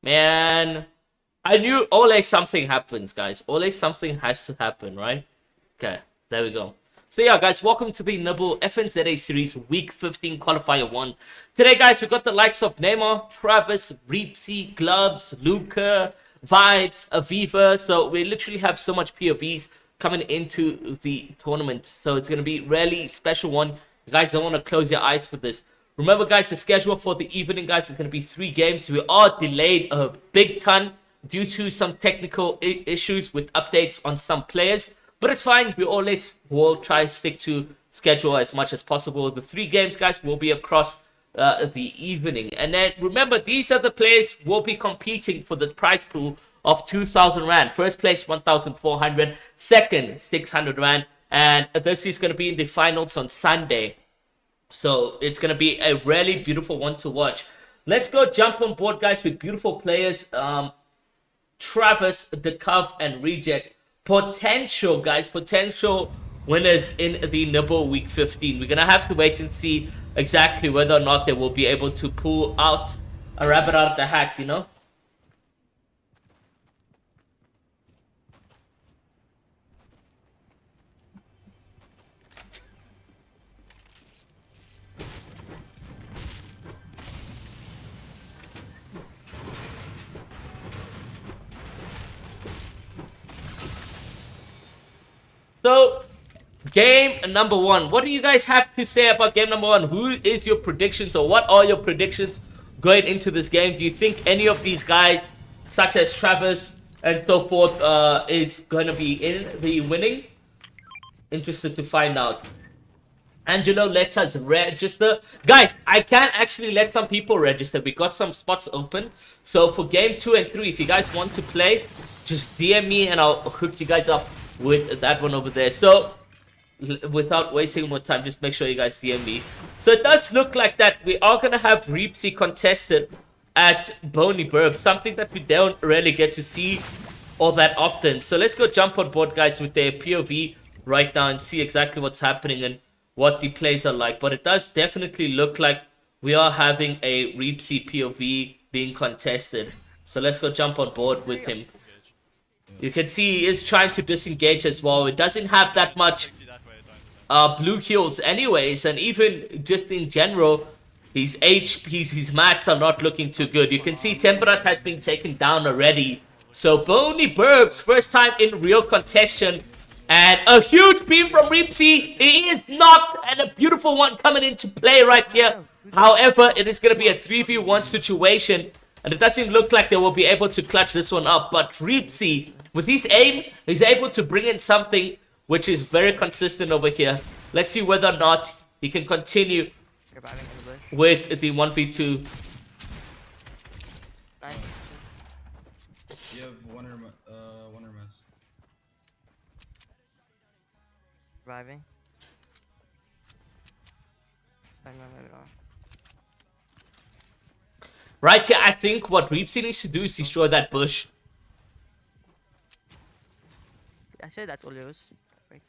Man, I knew always something happens, guys. Always something has to happen, right? Okay, there we go. So yeah, guys, welcome to the NiBBLE FNZA Series Week 15 Qualifier 1. Today, guys, we got the likes of Neymar, Travis, Reepsy, Gloves, Luca, Vibes, Aviva. So we literally have so much POVs coming into the tournament. So it's going to be a really special one. You guys don't want to close your eyes for this. Remember, guys, the schedule for the evening, guys, is going to be 3 games. We are delayed a big ton due to some technical issues with updates on some players. But it's fine. We always will try to stick to schedule as much as possible. The 3 games, guys, will be across the evening. And then remember, these are the players who will be competing for the prize pool of 2,000 Rand. First place, 1,400. Second, 600 Rand. And this is going to be in the finals on Sunday. So it's going to be a really beautiful one to watch. Let's go jump on board, guys, with beautiful players. Travis, Decov, and Reject. Potential, guys, potential winners in the NiBBLE Week 15. We're going to have to wait and see exactly whether or not they will be able to pull out a rabbit out of the hat, you know? So, game number 1. What do you guys have to say about game number 1? Who is your predictions, or what are your predictions going into this game? Do you think any of these guys, such as Travis and so forth, is going to be in the winning? Interested to find out. Angelo, let us register. Guys, I can actually let some people register. We got some spots open. So for game 2 and 3, if you guys want to play, just DM me and I'll hook you guys up with that one over there. So without wasting more time, just make sure you guys DM me. So it does look like that we are going to have Reepsy contested at Boney Burb, something that we don't really get to see all that often. So let's go jump on board, guys, with their POV right now and see exactly what's happening and what the plays are like. But it does definitely look like we are having a Reepsy POV being contested. So let's go jump on board with him. You can see he is trying to disengage as well. It doesn't have that much blue heals anyways. And even just in general, his mats are not looking too good. You can see Temperat has been taken down already. So Boney Burbs, first time in real contention. And a huge beam from Reepsy. He is knocked, and a beautiful one coming into play right here. However, it is going to be a 3v1 situation. And it doesn't look like they will be able to clutch this one up. But Reepsy, with his aim, he's able to bring in something which is very consistent over here. Let's see whether or not he can continue with the 1v2. You have one or miss. Driving. Right here, I think what Reepsy needs to do is destroy that bush. Actually, that's all yours. Right.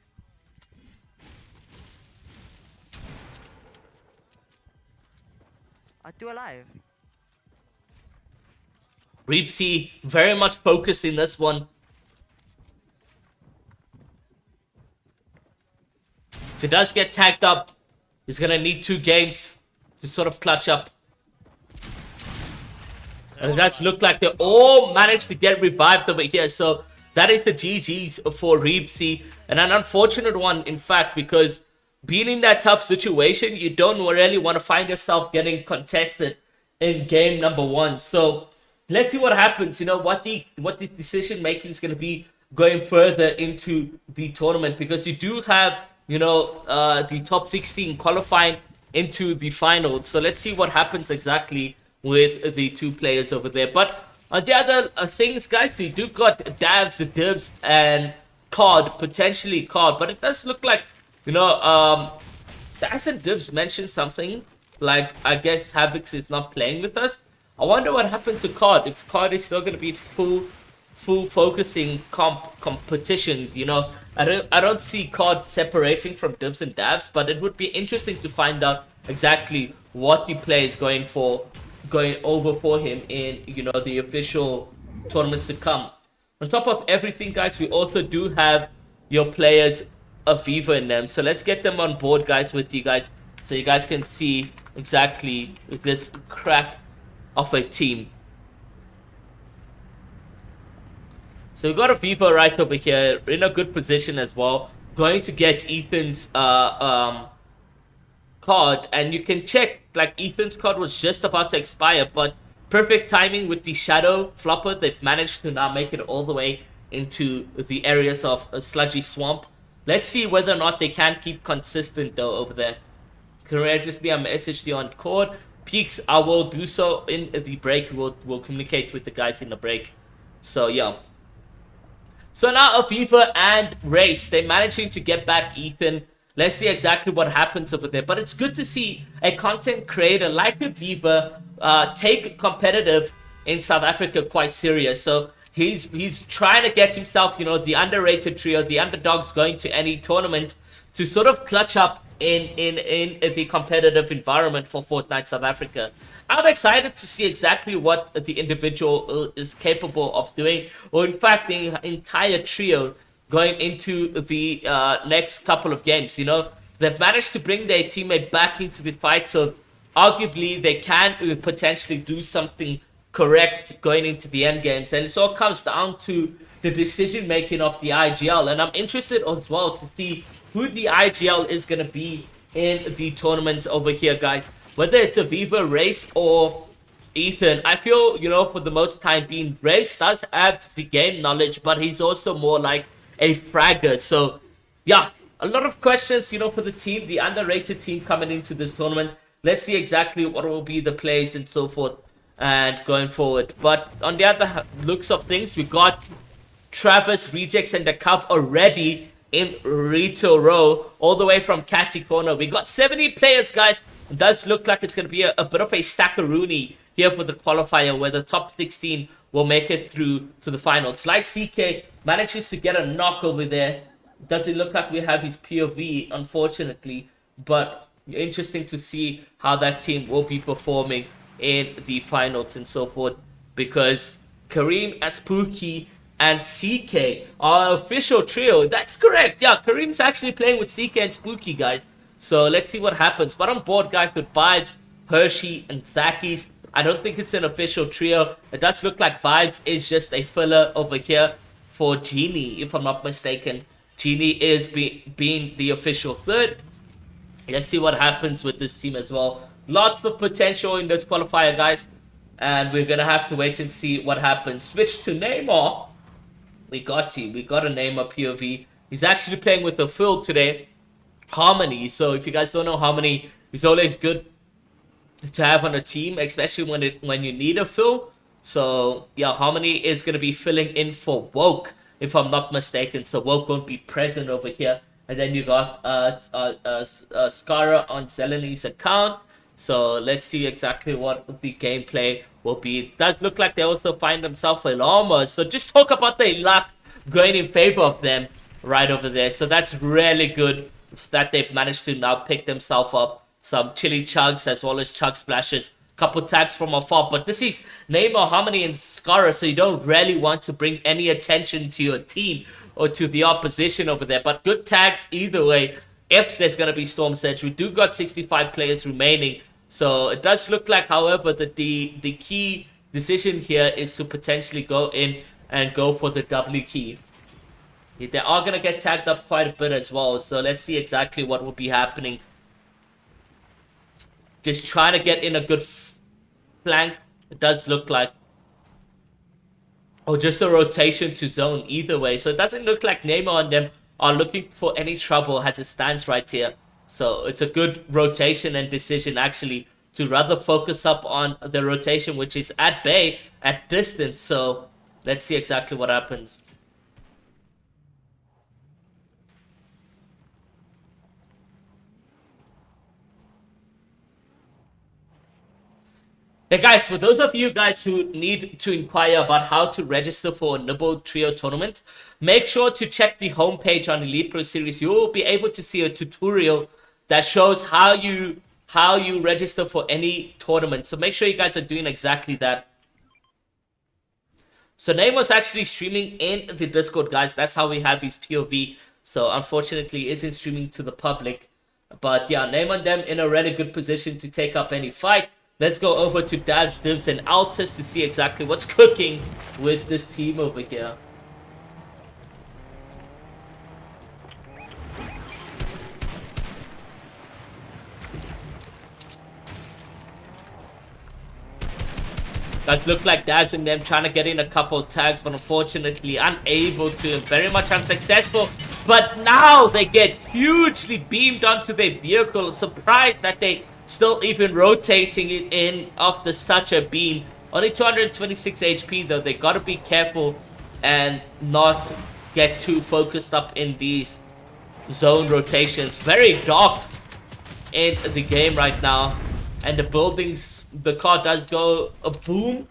Are 2 alive? Reepsy very much focused in this one. If he does get tagged up, he's going to need 2 games to sort of clutch up. And it does look like they all managed to get revived over here. So that is the GG's for Reepsy. And an unfortunate one, in fact, because being in that tough situation, you don't really want to find yourself getting contested in game number 1. So let's see what happens. You know, what the decision making is going to be going further into the tournament. Because you do have, you know, the top 16 qualifying into the finals. So let's see what happens exactly with the 2 players over there. But on the other things, guys, we do got Davs, Dibs, and Cod, potentially Cod. But it does look like, you know, Davs and Dibs mentioned something like, I guess Havix is not playing with us. I wonder what happened to Cod, if Cod is still going to be full focusing competition, you know. I don't see Cod separating from Dibs and Davs, but it would be interesting to find out exactly what the play is going for going over for him in, you know, the official tournaments to come. On top of everything, guys, we also do have your players of FIFA in them. So let's get them on board, guys, with you guys, so you guys can see exactly this crack of a team. So we got a FIFA right over here, in a good position as well. Going to get Ethan's card, and you can check, like, Ethan's card was just about to expire, but perfect timing with the Shadow Flopper. They've managed to now make it all the way into the areas of a sludgy swamp. Let's see whether or not they can keep consistent, though, over there. Can just be a message to you on Cord. Peaks, I will do so in the break. We'll communicate with the guys in the break. So, yeah. So now FIFA and Race, they're managing to get back Ethan. Let's see exactly what happens over there. But it's good to see a content creator like FIFA take competitive in South Africa quite serious. So he's trying to get himself, you know, the underrated trio, the underdogs going to any tournament to sort of clutch up in the competitive environment for Fortnite South Africa. I'm excited to see exactly what the individual is capable of doing, or in fact the entire trio going into the next couple of games. You know, they've managed to bring their teammate back into the fight, so arguably they can potentially do something correct going into the end games. And it all comes down to the decision making of the IGL, and I'm interested as well to see who the IGL is going to be in the tournament over here, guys. Whether it's a Viva, Race, or Ethan, I feel, you know, for the most time being, Race does have the game knowledge, but he's also more like a fragger. So, yeah, a lot of questions, you know, for the team, the underrated team coming into this tournament. Let's see exactly what will be the plays and so forth and going forward. But on the other looks of things, we got Travis, Rejects, and the Cuff already in Retail Row, all the way from Catty Corner. We got 70 players, guys. It does look like it's going to be a bit of a stackaroonie here for the qualifier, where the top 16 will make it through to the finals. Like CK manages to get a knock over there. Doesn't look like we have his POV, unfortunately, but interesting to see how that team will be performing in the finals and so forth, because Kareem, Spooky, and CK are official trio. That's correct. Yeah, Kareem's actually playing with CK and Spooky, guys. So let's see what happens. But I'm bored, guys, with Vibes, Hershey, and Zakis. I don't think it's an official trio. It does look like Vibes is just a filler over here for Genie, if I'm not mistaken. Genie is being the official third. Let's see what happens with this team as well. Lots of potential in this qualifier, guys. And we're going to have to wait and see what happens. Switch to Neymar. We got you. We got a Neymar POV. He's actually playing with a Phil today. Harmony. So if you guys don't know, Harmony is always good to have on a team, especially when you need a fill. So yeah, Harmony is going to be filling in for Woke, if I'm not mistaken. So Woke won't be present over here. And then you got Scara on Zeleni's account. So let's see exactly what the gameplay will be. It does look like they also find themselves a llama. So just talk about the luck going in favor of them right over there. So that's really good that they've managed to now pick themselves up some chili chugs as well as chug splashes. Couple tags from afar. But this is Neymar, Harmony, and Scara, so you don't really want to bring any attention to your team or to the opposition over there. But good tags either way if there's going to be Storm Surge. We do got 65 players remaining. So it does look like, however, that the key decision here is to potentially go in and go for the W key. They are going to get tagged up quite a bit as well. So let's see exactly what will be happening. Just trying to get in a good flank. It does look like. Or just a rotation to zone either way. So it doesn't look like Neymar and them are looking for any trouble as it stands right here. So it's a good rotation and decision actually to rather focus up on the rotation, which is at bay, at distance. So let's see exactly what happens. Hey guys, for those of you guys who need to inquire about how to register for a NiBBLE Trio tournament, make sure to check the homepage on Elite Pro Series. You will be able to see a tutorial that shows how you how you register for any tournament. So make sure you guys are doing exactly that. So Name was actually streaming in the Discord, guys. That's how we have his POV. So unfortunately, isn't streaming to the public. But yeah, Name and them in a really good position to take up any fight. Let's go over to Davs, Divs, and Altus to see exactly what's cooking with this team over here. Guys, look like Davs and them trying to get in a couple of tags, but unfortunately unable to. Very much unsuccessful. But now they get hugely beamed onto their vehicle. Surprised that they still even rotating it in after such a beam. Only 226 HP though. They gotta be careful and not get too focused up in these zone rotations. Very dark in the game right now. And the buildings, the car does go a boom.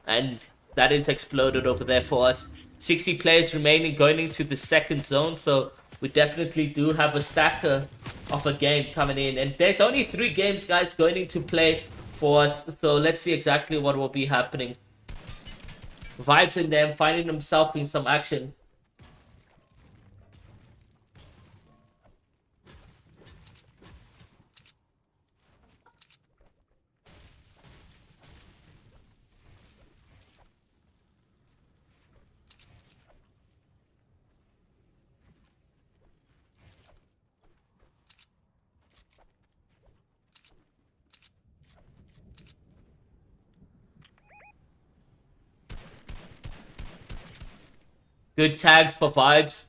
And that is exploded over there for us. 60 players remaining going into the second zone. So we definitely do have a stacker of a game coming in. And there's only 3 games, guys, going into play for us. So let's see exactly what will be happening. Vibes in them, finding himself in some action. Good tags for Vibes.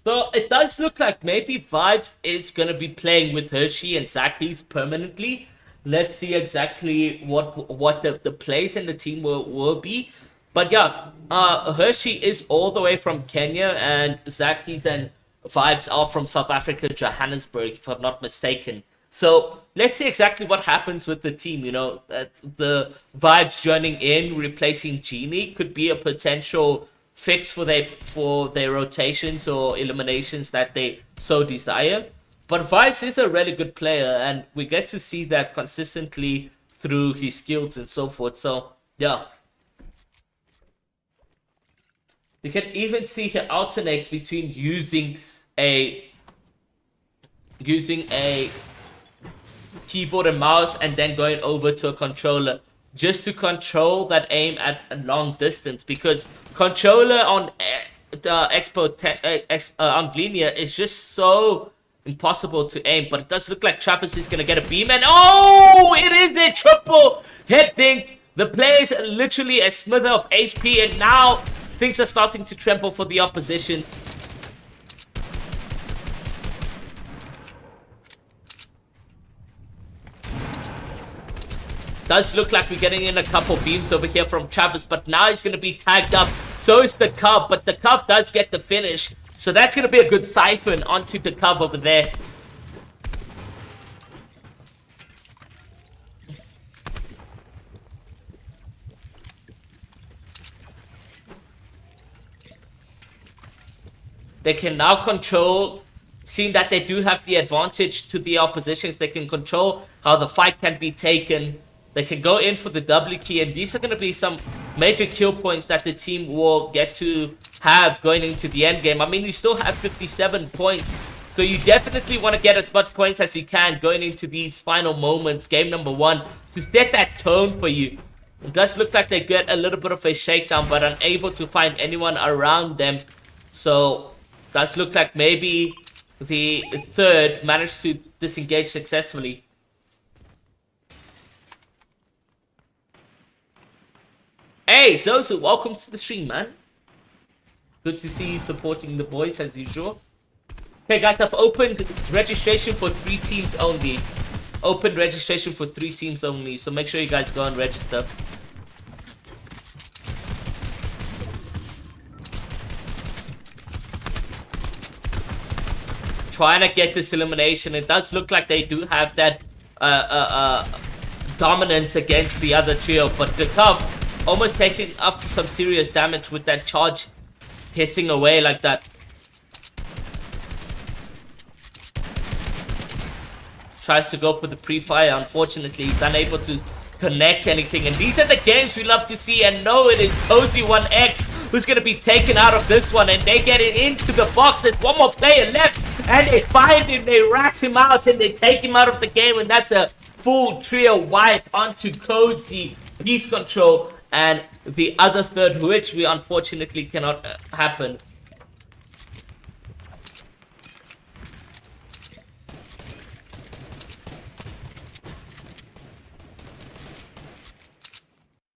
So it does look like maybe Vibes is going to be playing with Hershey and Zakis permanently. Let's see exactly what the plays in the team will be. But yeah, Hershey is all the way from Kenya and Zakis and Vibes are from South Africa, Johannesburg, if I'm not mistaken. So let's see exactly what happens with the team. You know, the Vibes joining in, replacing Genie could be a potential fix for their rotations or eliminations that they so desire. But Vibes is a really good player, and we get to see that consistently through his skills and so forth. So yeah, you can even see he alternates between using a keyboard and mouse and then going over to a controller just to control that aim at a long distance, because controller on on Glenia is just so impossible to aim. But it does look like Travis is gonna get a beam, and oh, it is a triple head dink. The players are literally a smither of HP, and now things are starting to tremble for the oppositions. Does look like we're getting in a couple beams over here from Travis, but now he's going to be tagged up. So is the Cub, but the Cub does get the finish. So that's going to be a good siphon onto the Cub over there. They can now control, seeing that they do have the advantage to the oppositions, they can control how the fight can be taken. They can go in for the W key, and these are going to be some major kill points that the team will get to have going into the end game. I mean, you still have 57 points, so you definitely want to get as much points as you can going into these final moments, game number 1, to set that tone for you. It does look like they get a little bit of a shakedown, but unable to find anyone around them. So, does look like maybe the third managed to disengage successfully. Hey, Zozu, welcome to the stream, man. Good to see you supporting the boys as usual. Okay, guys, I've opened registration for 3 teams only. Open registration for 3 teams only, so make sure you guys go and register. Trying to get this elimination. It does look like they do have that dominance against the other trio, but the Cub almost taking up some serious damage with that charge hissing away like that. tries to go for the pre-fire. Unfortunately, he's unable to connect anything. And these are the games we love to see. And no, it is Cozy1X who's going to be taken out of this one. And they get it into the box. There's one more player left. And they find him, they rat him out, and they take him out of the game. And that's a full trio wipe onto Cozy, Peace Control, and the other third, which we unfortunately cannot happen.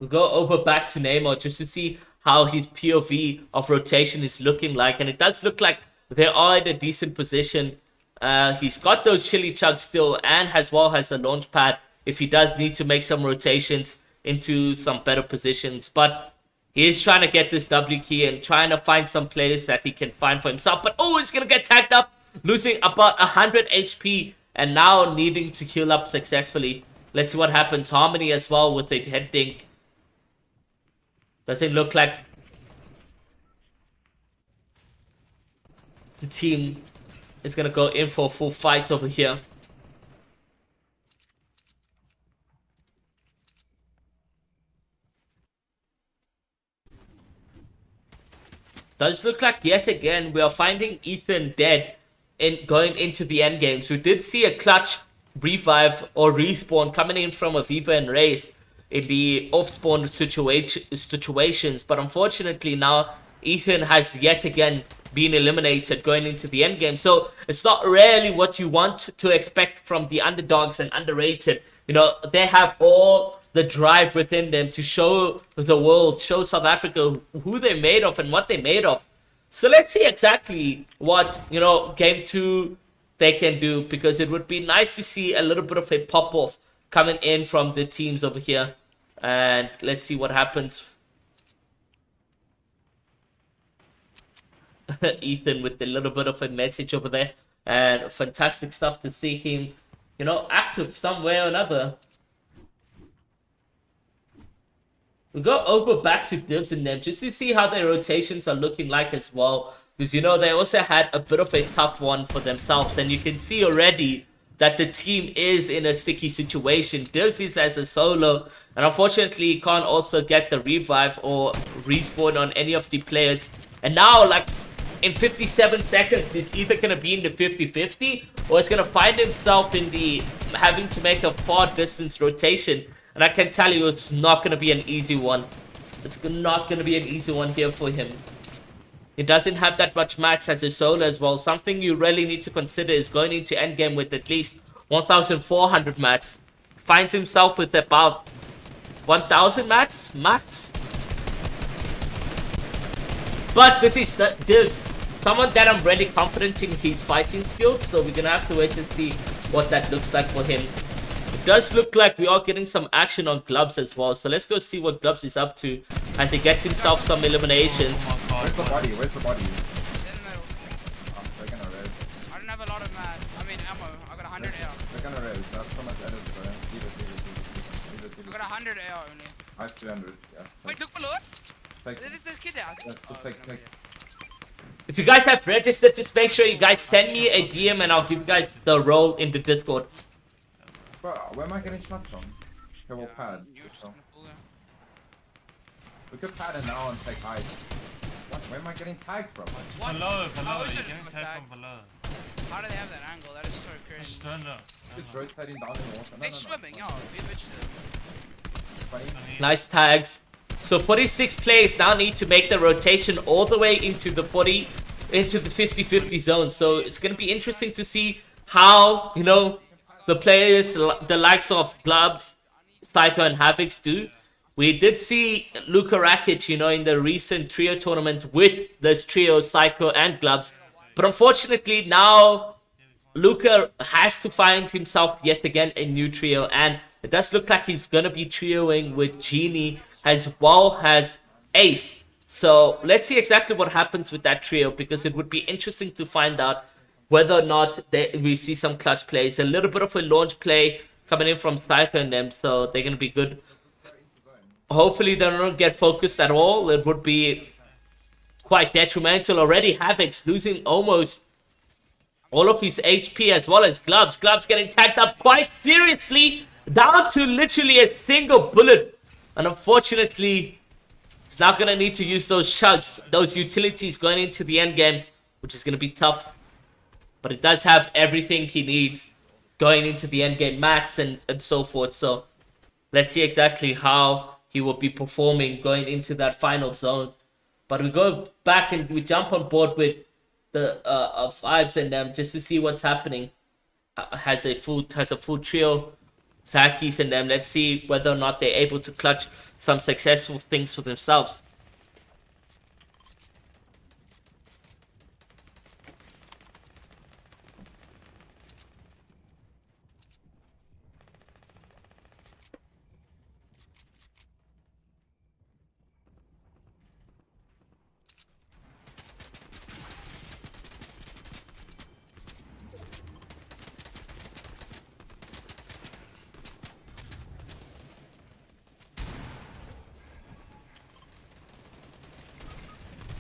We'll go over back to NiBBLE just to see how his POV of rotation is looking like. And it does look like they are in a decent position. He's got those chili chugs still and as well has a launch pad if he does need to make some rotations into some better positions. But he is trying to get this W key and trying to find some players that he can find for himself. But oh, he's going to get tagged up, losing about 100 HP and now needing to heal up successfully. Let's see what happens. Harmony as well with a head dink. Doesn't look like the team is going to go in for a full fight over here. Does look like yet again we are finding Ethan dead in going into the end games. We did see a clutch revive or respawn coming in from Aviva and Race in the off-spawn situations, but unfortunately now Ethan has yet again been eliminated going into the end game. So it's not really what you want to expect from the underdogs and underrated. You know, they have all the drive within them to show the world, show South Africa who they're made of and what they're made of. So let's see exactly what, you know, game 2 they can do, because it would be nice to see a little bit of a pop-off coming in from the teams over here. And let's see what happens. Ethan with a little bit of a message over there. And fantastic stuff to see him, you know, active some way or another. We go over back to Divs and them just to see how their rotations are looking like as well. Because, you know, they also had a bit of a tough one for themselves. And you can see already that the team is in a sticky situation. Divs is as a solo. And unfortunately, he can't also get the revive or respawn on any of the players. And now, like, in 57 seconds, he's either going to be in the 50-50 or he's going to find himself in the having to make a far distance rotation. And I can tell you, it's not going to be an easy one. It's not going to be an easy one here for him. He doesn't have that much mats as a solo as well. Something you really need to consider is going into endgame with at least 1,400 mats. Finds himself with about 1,000 mats max. But this is the Divs. Someone that I'm really confident in his fighting skills. So we're going to have to wait and see what that looks like for him. It does look like we are getting some action on Gloves as well. So let's go see what Gloves is up to as he gets himself some eliminations. Where's the body? Where's the body? In the middle. They're gonna res. I don't have a lot of ammo. I got 100 AR. They're gonna res. That's so much edits, so leave it. I got 100 AR only. I have 300, yeah. Wait, look below us. Take, There's this kid there. yeah, just take. If you guys have registered, just make sure you guys send me a DM and I'll give you guys the role in the Discord. Bro, where am I getting shot from? Okay, we'll pad. You just So. gonna pull there. We could pad it now and take height. What? Where am I getting tagged from? What? Below, How you're is it getting got tagged tagged? from below. How do they have that angle? That is so crazy. Just turn up. It's rotating down in water. They're swimming, yo. Be bitches. Funny. Nice tags. So 46 players now need to make the rotation all the way into the 50-50 zone. So it's going to be interesting to see how, you know, the players, the likes of Glubs, Psycho and Havocs do. We did see Luka Rakic, you know, in the recent trio tournament with this trio, Psycho and Glubs. But unfortunately now Luka has to find himself yet again a new trio. And it does look like he's going to be trioing with Genie as well as Ace. So let's see exactly what happens with that trio, because it would be interesting to find out whether or not we see some clutch plays. A little bit of a launch play coming in from Psycho and them, so they're going to be good. Hopefully they don't get focused at all. It would be quite detrimental. Already Havoc's losing almost all of his HP as well as Gloves. Gloves getting tagged up quite seriously, down to literally a single bullet. And unfortunately, he's now going to need to use those chugs, those utilities going into the end game, which is going to be tough. But it does have everything he needs going into the end game, mats and so forth. So let's see exactly how he will be performing going into that final zone. But we go back and we jump on board with the vibes and them just to see what's happening. Has a full trio, Zakis and them. Let's see whether or not they're able to clutch some successful things for themselves.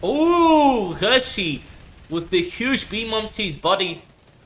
Ooh, Hershey with the huge beam onto his body.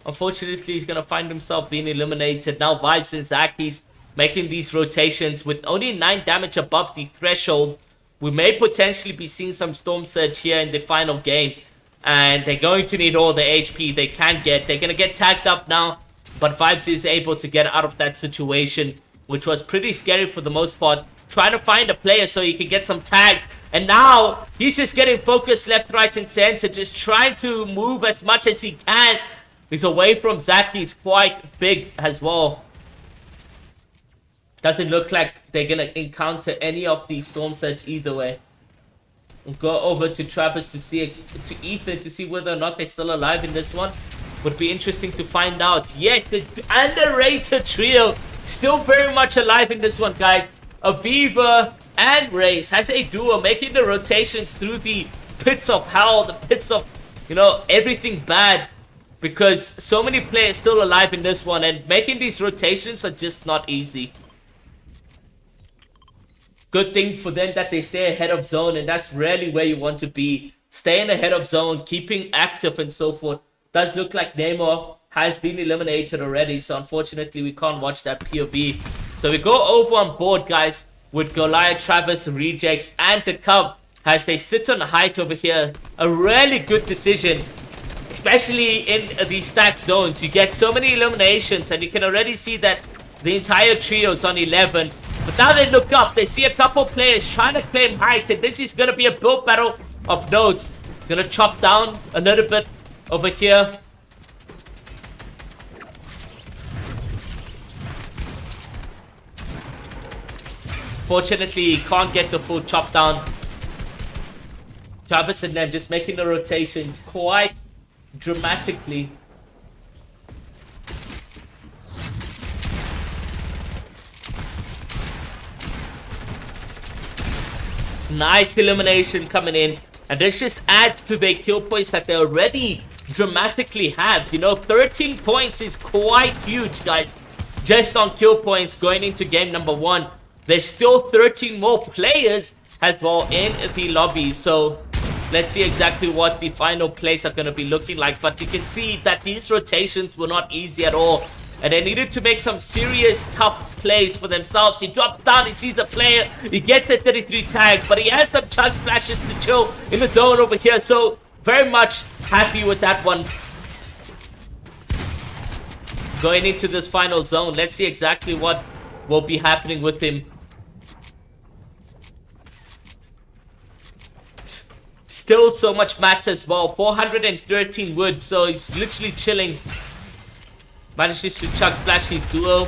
Unfortunately, he's going to find himself being eliminated. Now Vibes and Zakis making these rotations with only 9 damage above the threshold. We may potentially be seeing some Storm Surge here in the final game. And they're going to need all the HP they can get. They're going to get tagged up now. But Vibes is able to get out of that situation, which was pretty scary for the most part. Trying to find a player so he can get some tags. And now he's just getting focused left, right, and center. Just trying to move as much as he can. He's away from Zaki. He's quite big as well. Doesn't look like they're going to encounter any of the Storm Surge either way. We'll go over to Travis to see, to Ethan to see whether or not they're still alive in this one. Would be interesting to find out. Yes, the underrated trio still very much alive in this one, guys. Aviva and Race has a duo making the rotations through the pits of hell, the pits of, you know, everything bad, because so many players still alive in this one, and making these rotations are just not easy. Good thing for them that they stay ahead of zone, and that's really where you want to be. Staying ahead of zone, keeping active and so forth. Does look like Neymar has been eliminated already, so unfortunately we can't watch that POV. So we go over on board, guys, with Goliath, Travis, Rejects, and the Cub as they sit on the height over here. A really good decision, especially in these stacked zones. You get so many eliminations, and you can already see that the entire trio is on 11. But now they look up, they see a couple players trying to claim height, and this is going to be a build battle of note. It's going to chop down a little bit over here. Fortunately, he can't get the full chop down. Travis and them just making the rotations quite dramatically. Nice elimination coming in. And this just adds to their kill points that they already dramatically have. You know, 13 points is quite huge, guys. Just on kill points going into game number 1. There's still 13 more players as well in the lobby. So let's see exactly what the final plays are going to be looking like. But you can see that these rotations were not easy at all. And they needed to make some serious tough plays for themselves. He drops down, he sees a player, he gets a 33 tags, but he has some chug splashes to chill in the zone over here. So very much happy with that one. Going into this final zone, let's see exactly what will be happening with him. Still so much mats as well. 413 wood, so he's literally chilling. Manages to chug splash his duo.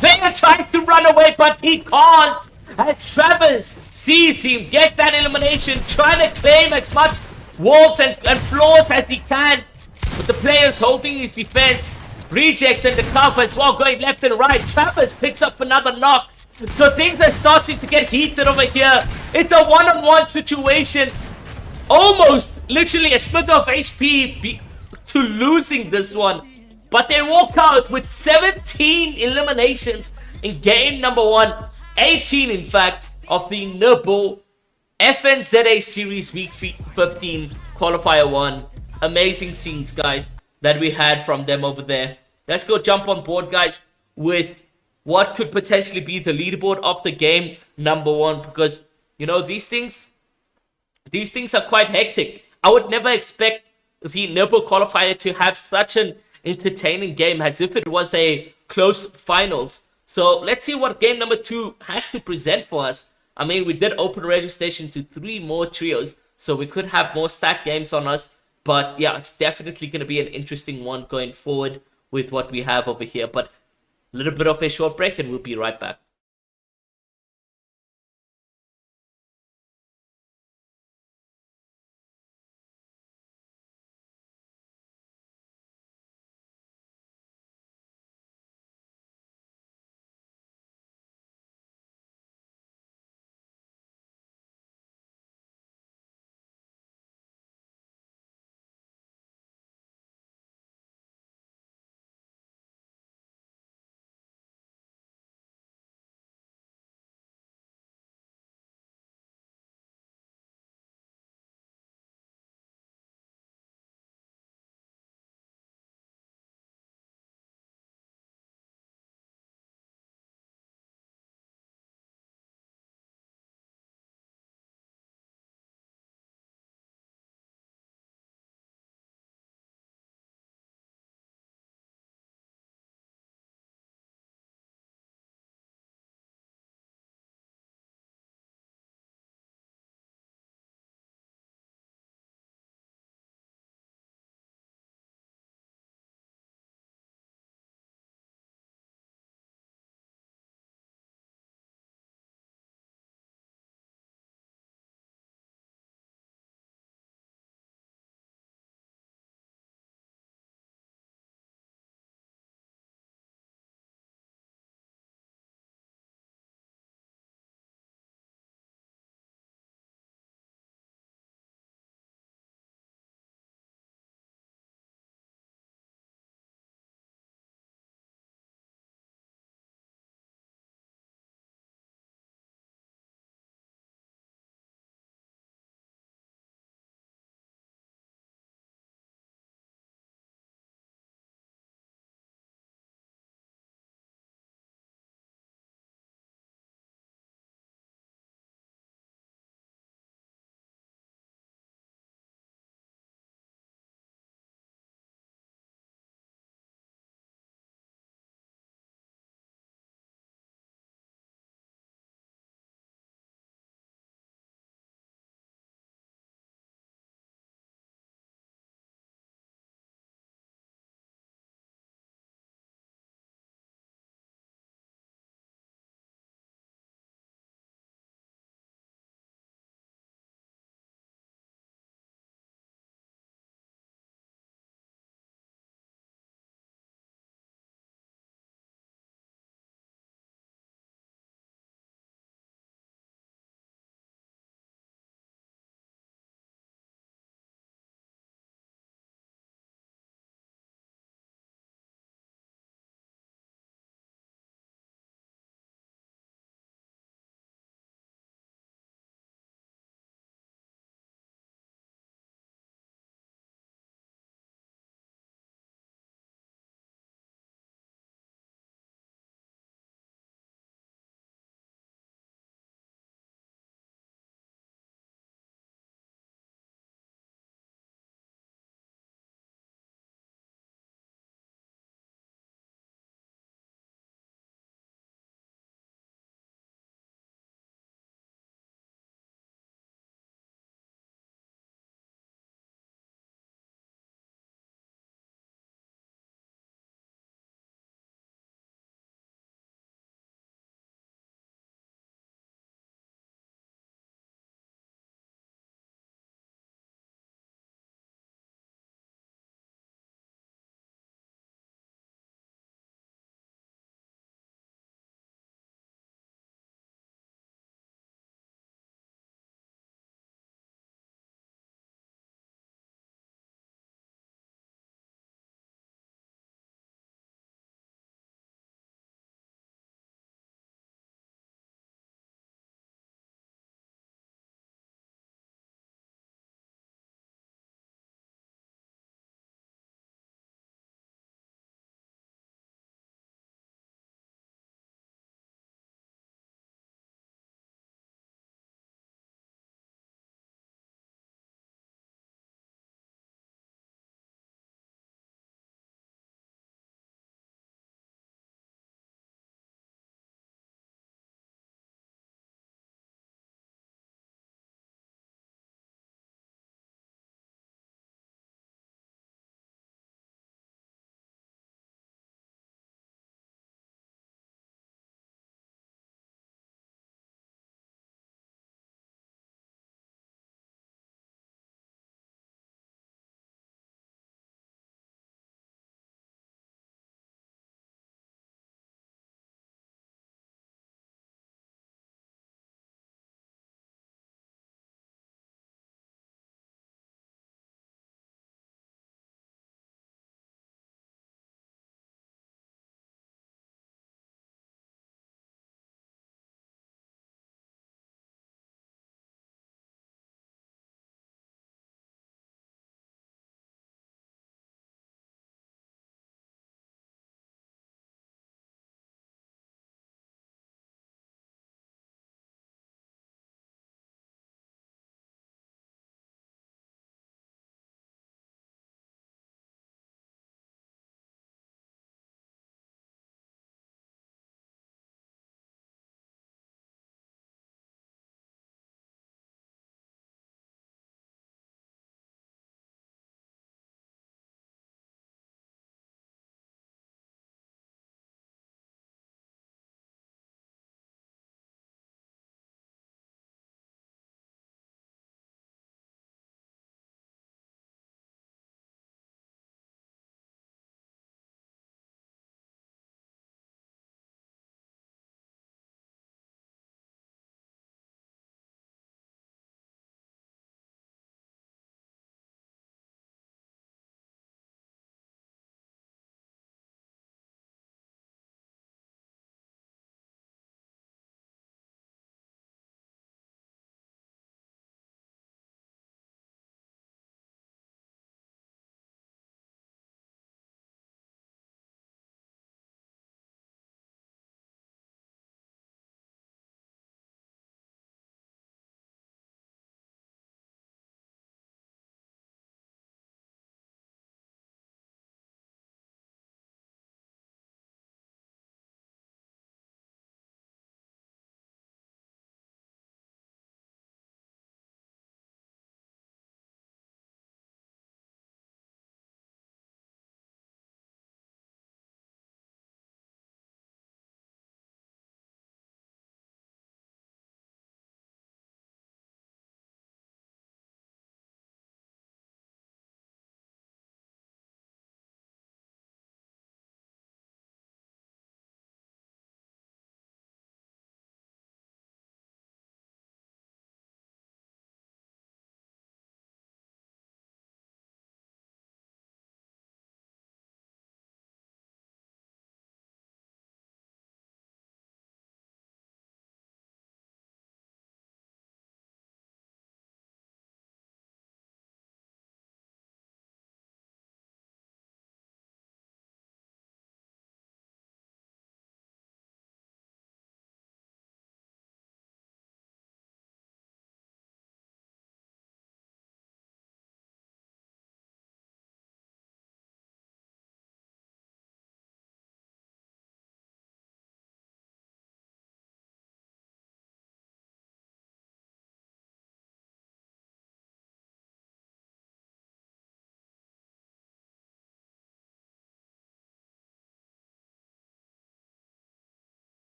Player tries to run away, but he can't. As Travis sees him, gets that elimination, trying to claim as much walls and floors as he can. But the player's holding his defense. Rejects and the Cuff as well, going left and right. Travis picks up another knock. So things are starting to get heated over here. It's a one-on-one situation. Almost literally a split of HP to losing this one. But they walk out with 17 eliminations in game number 1. 18 in fact of the NiBBLE FNZA Series Week 15 Qualifier 1. Amazing scenes, guys, that we had from them over there. Let's go jump on board, guys, with what could potentially be the leaderboard of the game number 1. Because, you know, these things are quite hectic. I would never expect the NiBBLE qualifier to have such an entertaining game as if it was a close finals. So let's see what game number 2 has to present for us. I mean, we did open registration to 3 more trios, so we could have more stacked games on us. But yeah, it's definitely going to be an interesting one going forward with what we have over here. But a little bit of a short break and we'll be right back.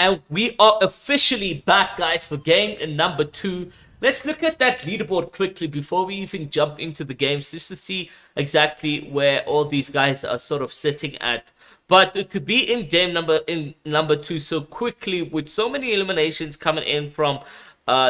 and we are officially back, guys, for game number 2. Let's look at that leaderboard quickly before we even jump into the games, just to see exactly where all these guys are sort of sitting at. But to be in game number 2 so quickly, with so many eliminations coming in from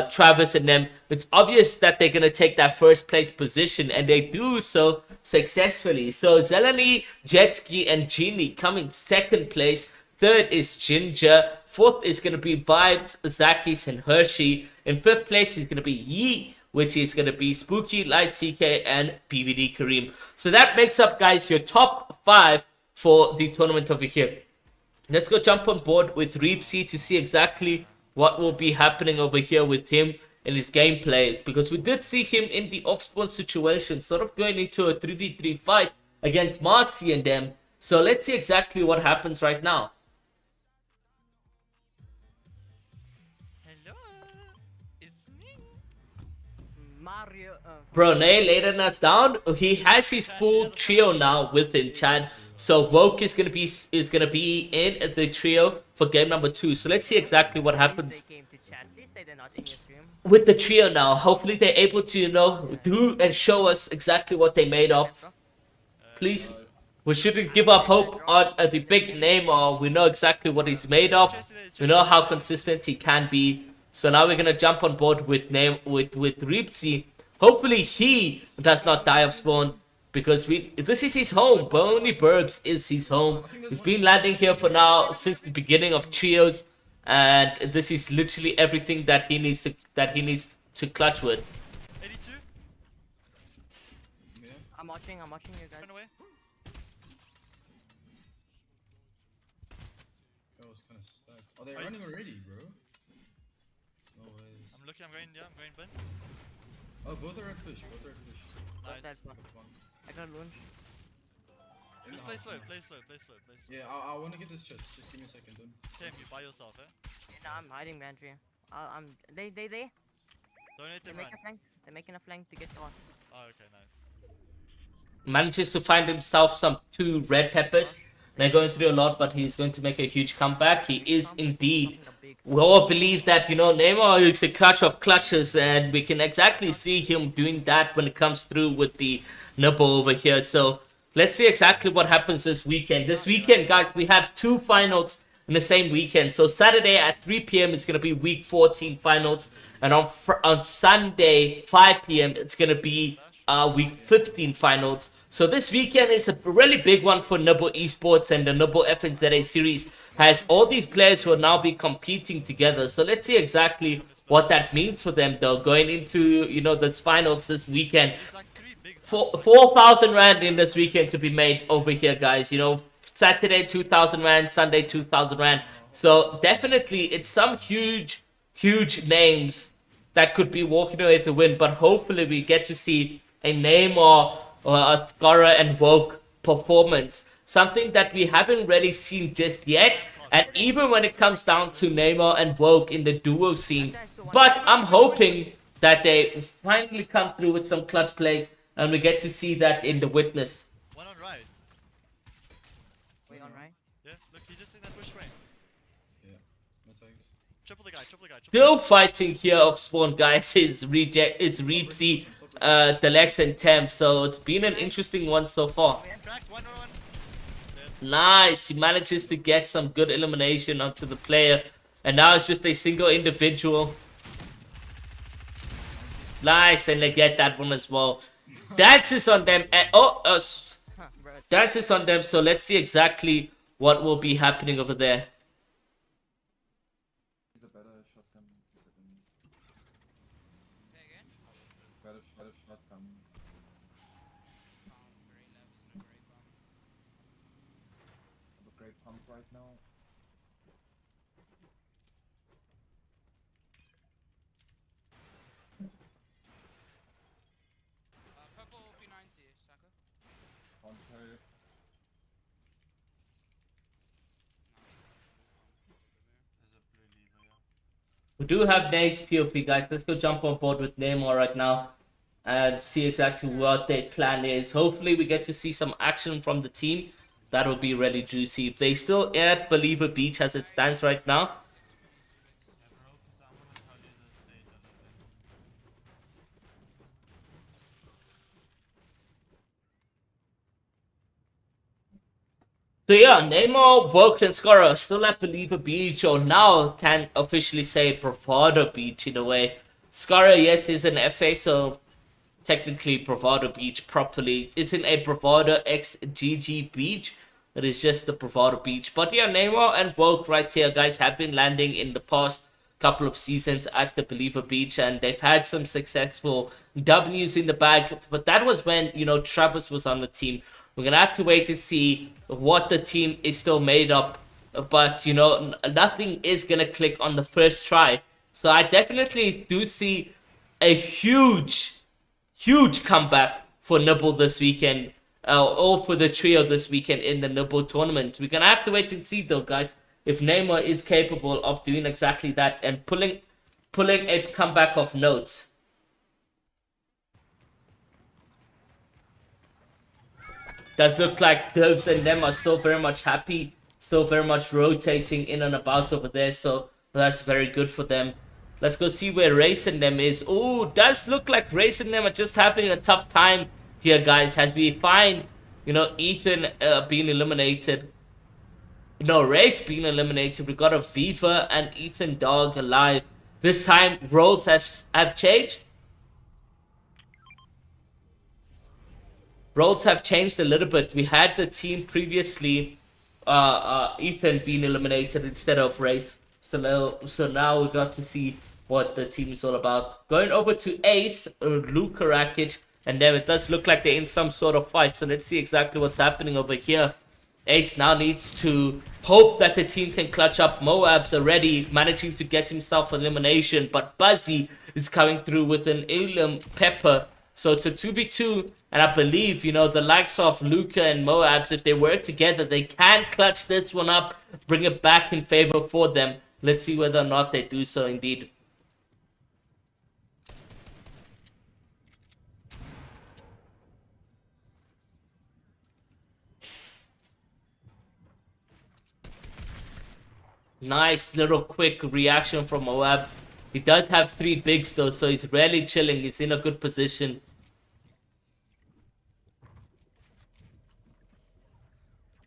Travis and them, it's obvious that they're going to take that first place position, and they do so successfully. So Zeleny, Jetski, and Genie coming second place. Third is Ginger. Fourth is going to be Vibes, Zakis, and Hershey. In fifth place is going to be Yee, which is going to be Spooky, Light CK, and PVD Kareem. So that makes up, guys, your top 5 for the tournament over here. Let's go jump on board with Reepsy to see exactly what will be happening over here with him in his gameplay, because we did see him in the off-spawn situation, sort of going into a 3v3 fight against Marcy and them. So let's see exactly what happens right now. Hello, it's me. Mario. Bro, Nay laying us down. He has his full trio now with him, Chad. So Woke is gonna be in the trio for game number 2. So let's see exactly what happens They came to chat. Please say they're not in your stream. with the trio now. Hopefully they're able to, do and show us exactly what they made of. Please, we shouldn't give up hope on the big name, or we know exactly what he's made of. We know how consistent he can be. So now we're gonna jump on board with Reepsy. Hopefully he does not die of spawn, because this is his home. Boney Burbs is his home. He's been landing here for now since the beginning of trios, and this is literally everything that he needs to clutch with. 82. Yeah. I'm watching you guys. Run away. That was kind of stuck. Oh, they're running already, bro. No ways. I'm looking. I'm going bin. Oh, both are red fish. Nice. That one. I got lunch. In Just the play house, slow. yeah. Play slow. Yeah, I want to get this chest. Just give me a second, then. Tim, you by yourself, eh? No, I'm hiding Bantry. They Don't hit them, make run. a flank. They're making a flank to get on. Oh, okay, nice. Manages to find himself some 2 red peppers. They're going through a lot, but he's going to make a huge comeback. He is indeed. We all believe that, Neymar is a clutch of clutches, and we can exactly see him doing that when it comes through with the NiBBLE over here. So let's see exactly what happens this weekend. This weekend, guys, we have 2 finals in the same weekend. So Saturday at 3 p.m. is going to be week 14 finals, and on Sunday 5 p.m. it's going to be week 15 finals. So this weekend is a really big one for NiBBLE Esports, and the NiBBLE FNZA series has all these players who will now be competing together. So let's see exactly what that means for them, though, going into, this finals this weekend. It's like 3 big. 4,000 Rand in this weekend to be made over here, guys. Saturday 2,000 Rand, Sunday 2,000 Rand. So definitely it's some huge names that could be walking away with the win, but hopefully we get to see a Neymar or a Skara and Woke performance, something that we haven't really seen just yet. And even when it comes down to Neymar and Woke in the duo scene, but I'm hoping that they finally come through with some clutch plays, and we get to see that in the witness. One on right. Wait, on right? Yeah, look, he's just in that bush frame. Yeah. No thanks. Triple the guy. Still fighting here of spawn, guys, is Reepsy, Delex, and Temp. So it's been an interesting one so far. Cracked, 1 on 1. Nice, he manages to get some good elimination onto the player, and now it's just a single individual. Nice, and they get that one as well. Dances on them, and dances on them. So let's see exactly what will be happening over there. He's a better shotgun. Say again? Better shotgun. I have a great pump right now. Purple P90, Saka. Counter. We do have next POP, guys. Let's go jump on board with Neymar right now and see exactly what their plan is. Hopefully we get to see some action from the team. That will be really juicy. If they still at Believer Beach as it stands right now, So yeah, Neymar, Vogt, and Scar are still at Believer Beach, or now can officially say Bravado Beach in a way. Scar, yes, is an FA, so technically Bravado Beach properly isn't a Bravado X GG Beach. It is just the Bravado Beach. But yeah, Neymar and Vogt right here, guys, have been landing in the past couple of seasons at the Believer Beach, and they've had some successful W's in the bag. But that was when, you know, Travis was on the team. We're gonna have to wait and see what the team is still made up. But you know, nothing is gonna click on the first try. So I definitely do see a huge comeback for NiBBLE this weekend, or for the trio this weekend in the NiBBLE tournament. We're gonna have to wait and see though, guys, if Neymar is capable of doing exactly that and pulling a comeback of note. Does look like Dubs and them are still very much happy, still very much rotating in and about over there, so that's very good for them. Let's go see where Race and them is. Oh, does look like Race and them are just having a tough time here, guys. Has we find, you know, Ethan being eliminated. No, Race being eliminated. We got a Viva and Ethan Dog alive. This time roles have changed. Roles have changed a little bit. We had the team previously, Ethan being eliminated instead of Race. So now we got to see what the team is all about. Going over to Ace, Luka Rakic, and then it does look like they're in some sort of fight. So let's see exactly what's happening over here. Ace now needs to hope that the team can clutch up. Moab's already managing to get himself elimination, but Buzzy is coming through with an Elam Pepper. So it's a 2v2, and I believe, you know, the likes of Luka and Moabs, if they work together, they can clutch this one up, bring it back in favor for them. Let's see whether or not they do so indeed. Nice little quick reaction from Moabs. He does have 3 bigs though, so he's really chilling. He's in a good position.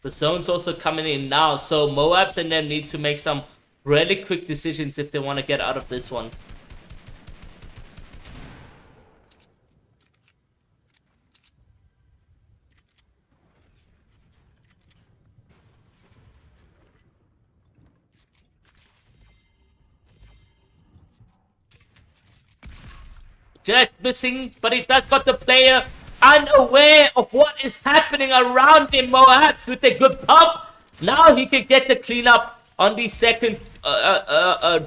The zone's also coming in now, so Moabs and them need to make some really quick decisions if they want to get out of this one. Just missing, but he does got the player unaware of what is happening around him. Moabs with a good pump. Now he can get the cleanup on the second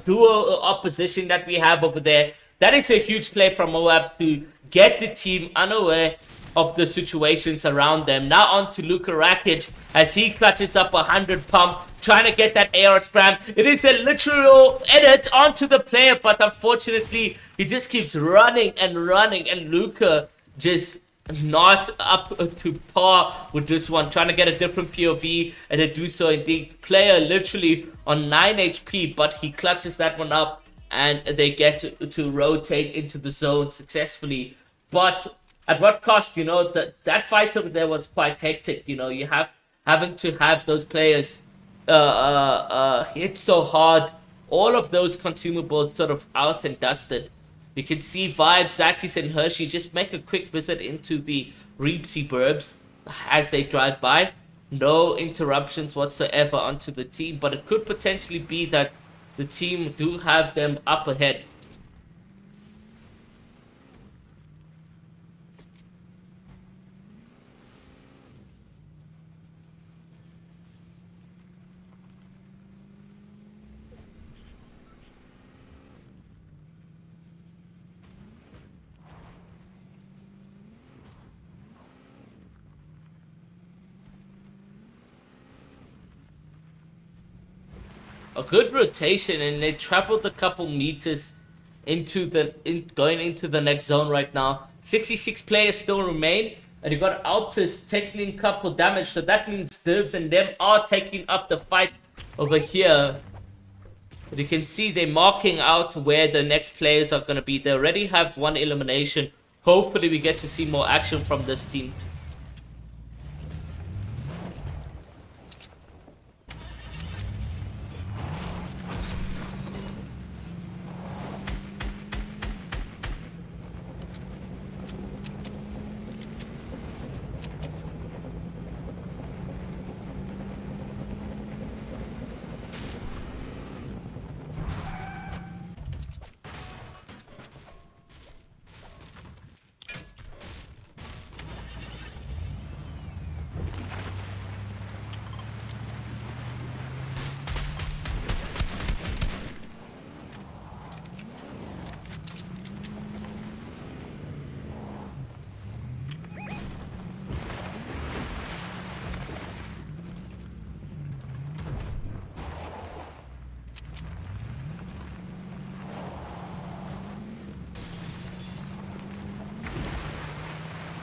duo opposition that we have over there. That is a huge play from Moabs to get the team unaware of the situations around them. Now on to Luka Rakic as he clutches up 100 pump, trying to get that AR spam. It is a literal edit onto the player, but unfortunately he just keeps running and running, and Luka just not up to par with this one, trying to get a different POV, and they do so indeed. Player literally on 9 HP, but he clutches that one up, and they get to rotate into the zone successfully. But at what cost? You know, that fight over there was quite hectic. You know, you having to have those players hit so hard, all of those consumables sort of out and dusted. You can see Vibes, Zakis, and Hershey just make a quick visit into the Reepsy Burbs as they drive by. No interruptions whatsoever onto the team, but it could potentially be that the team do have them up ahead. A good rotation, and they traveled a couple meters going into the next zone right now. 66 players still remain, and you got Altus taking a couple damage, so that means Divs and them are taking up the fight over here. But you can see they're marking out where the next players are going to be. They already have 1 elimination. Hopefully we get to see more action from this team.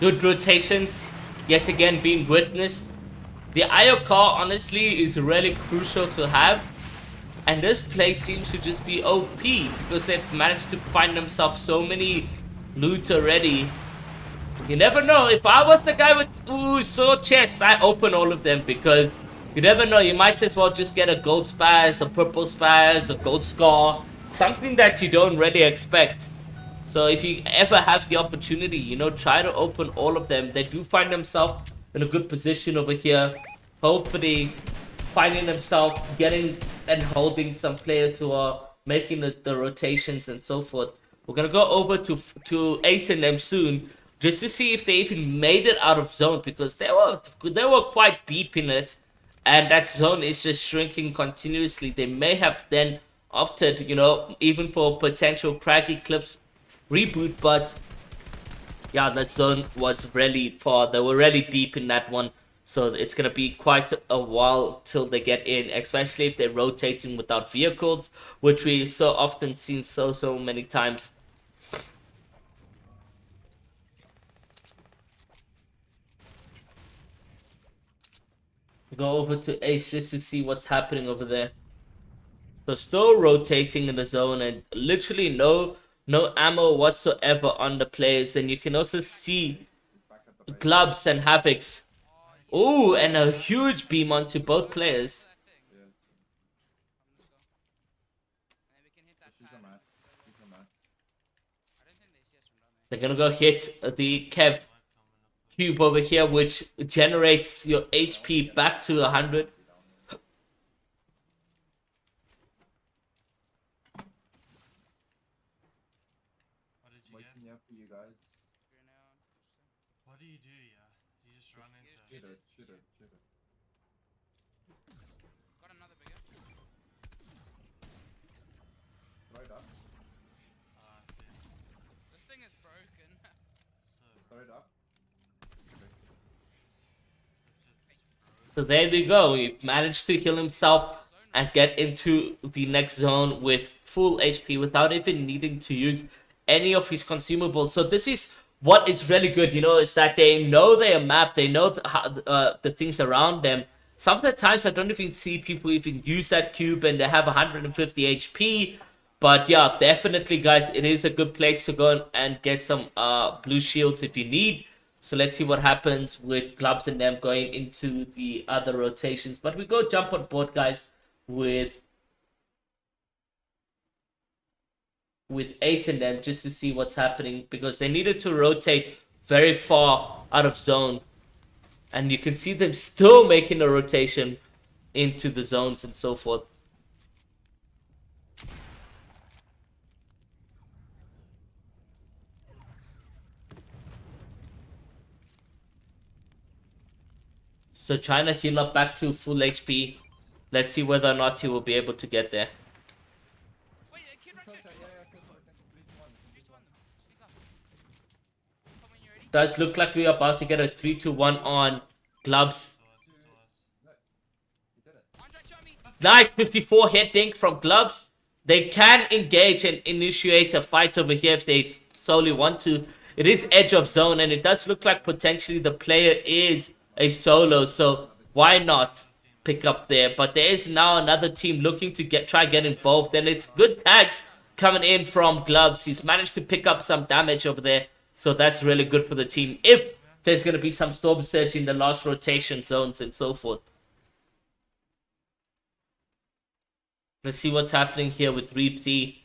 Good rotations yet again being witnessed. The IO car honestly is really crucial to have. And this place seems to just be OP because they've managed to find themselves so many loot already. You never know. If I was the guy with sword chests, I open all of them because you never know. You might as well just get a gold spaz, a purple spaz, a gold scar, something that you don't really expect. So if you ever have the opportunity, you know, try to open all of them. They do find themselves in a good position over here. Hopefully finding themselves getting and holding some players who are making the rotations and so forth. We're gonna go over to Ace and them soon just to see if they even made it out of zone, because they were quite deep in it, and that zone is just shrinking continuously. They may have then opted, you know, even for potential Craggy Clips reboot, but yeah, that zone was really far. They were really deep in that one. So it's going to be quite a while till they get in, especially if they're rotating without vehicles, which we so often seen so many times. Go over to Ace just to see what's happening over there. So still rotating in the zone and literally no ammo whatsoever on the players. And you can also see Glubs and Havocs. Ooh, and a huge beam onto both players. They're gonna go hit the Kev cube over here, which generates your HP back to 100. Waking up for you guys. What do? Yeah, you just run into. Shoot it. Got another bigger. Right up. This thing is broken. Throw it up. So there we go. He managed to heal himself and get into the next zone with full HP without even needing to use any of his consumables. So this is what is really good, you know, is that they know their map, they know the things around them. Some of the times I don't even see people even use that cube and they have 150 HP. But yeah, definitely guys, it is a good place to go and get some blue shields if you need. So let's see what happens with Glubs and them going into the other rotations. But we go jump on board, guys, with Ace and them just to see what's happening, because they needed to rotate very far out of zone. And you can see them still making a rotation into the zones and so forth. So trying to heal up back to full HP. Let's see whether or not he will be able to get there. Wait, kid right here. Speak up. When you're ready. Does look like we're about to get a 3-2-1 on Glubs. Andre, show me. Nice 54 hit dink from Glubs. They can engage and initiate a fight over here if they solely want to. It is edge of zone, and it does look like potentially the player is a solo, so why not pick up there? But there is now another team looking to try get involved, and it's good tags coming in from Glubs. He's managed to pick up some damage over there, so that's really good for the team if there's going to be some storm surge in the last rotation zones and so forth. Let's see what's happening here with Reapsy.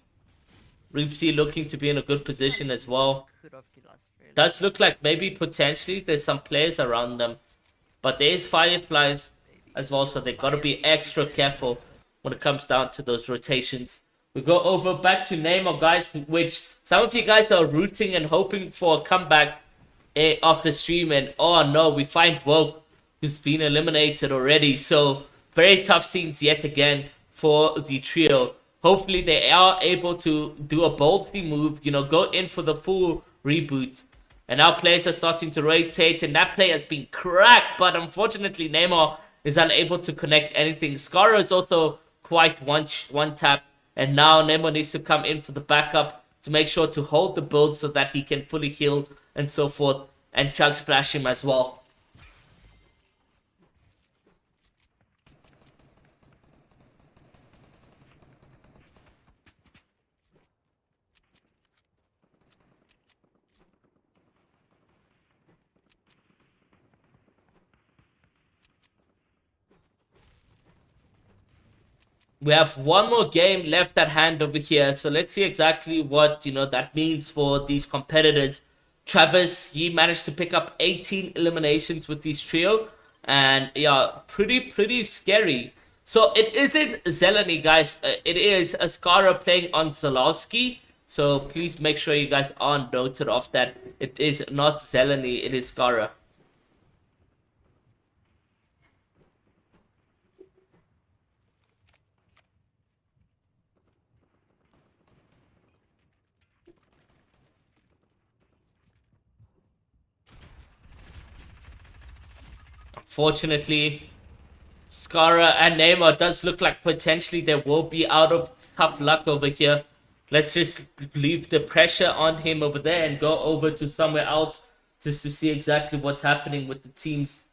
Reapsy looking to be in a good position as well. Does look like maybe potentially there's some players around them. But there is Fireflies as well, so they got to be extra careful when it comes down to those rotations. We go over back to NiBBLE, guys, which some of you guys are rooting and hoping for a comeback of the stream. And oh no, we find Woke, who's been eliminated already. So very tough scenes yet again for the trio. Hopefully they are able to do a ballsy move, you know, go in for the full reboot. And now players are starting to rotate, and that play has been cracked, but unfortunately NiBBLE is unable to connect anything. Scara is also quite one tap, and now NiBBLE needs to come in for the backup to make sure to hold the build so that he can fully heal and so forth. and Chug splash him as well. We have one more game left at hand over here. So let's see exactly what, that means for these competitors. Travis, he managed to pick up 18 eliminations with his trio. And yeah, pretty scary. So it isn't Zeleny, guys. It is Ascara playing on Zalowski. So please make sure you guys are noted of that. It is not Zeleny, it is Ascara. Fortunately, Skara and Neymar does look like potentially they will be out of tough luck over here. Let's just leave the pressure on him over there and go over to somewhere else just to see exactly what's happening with the teams.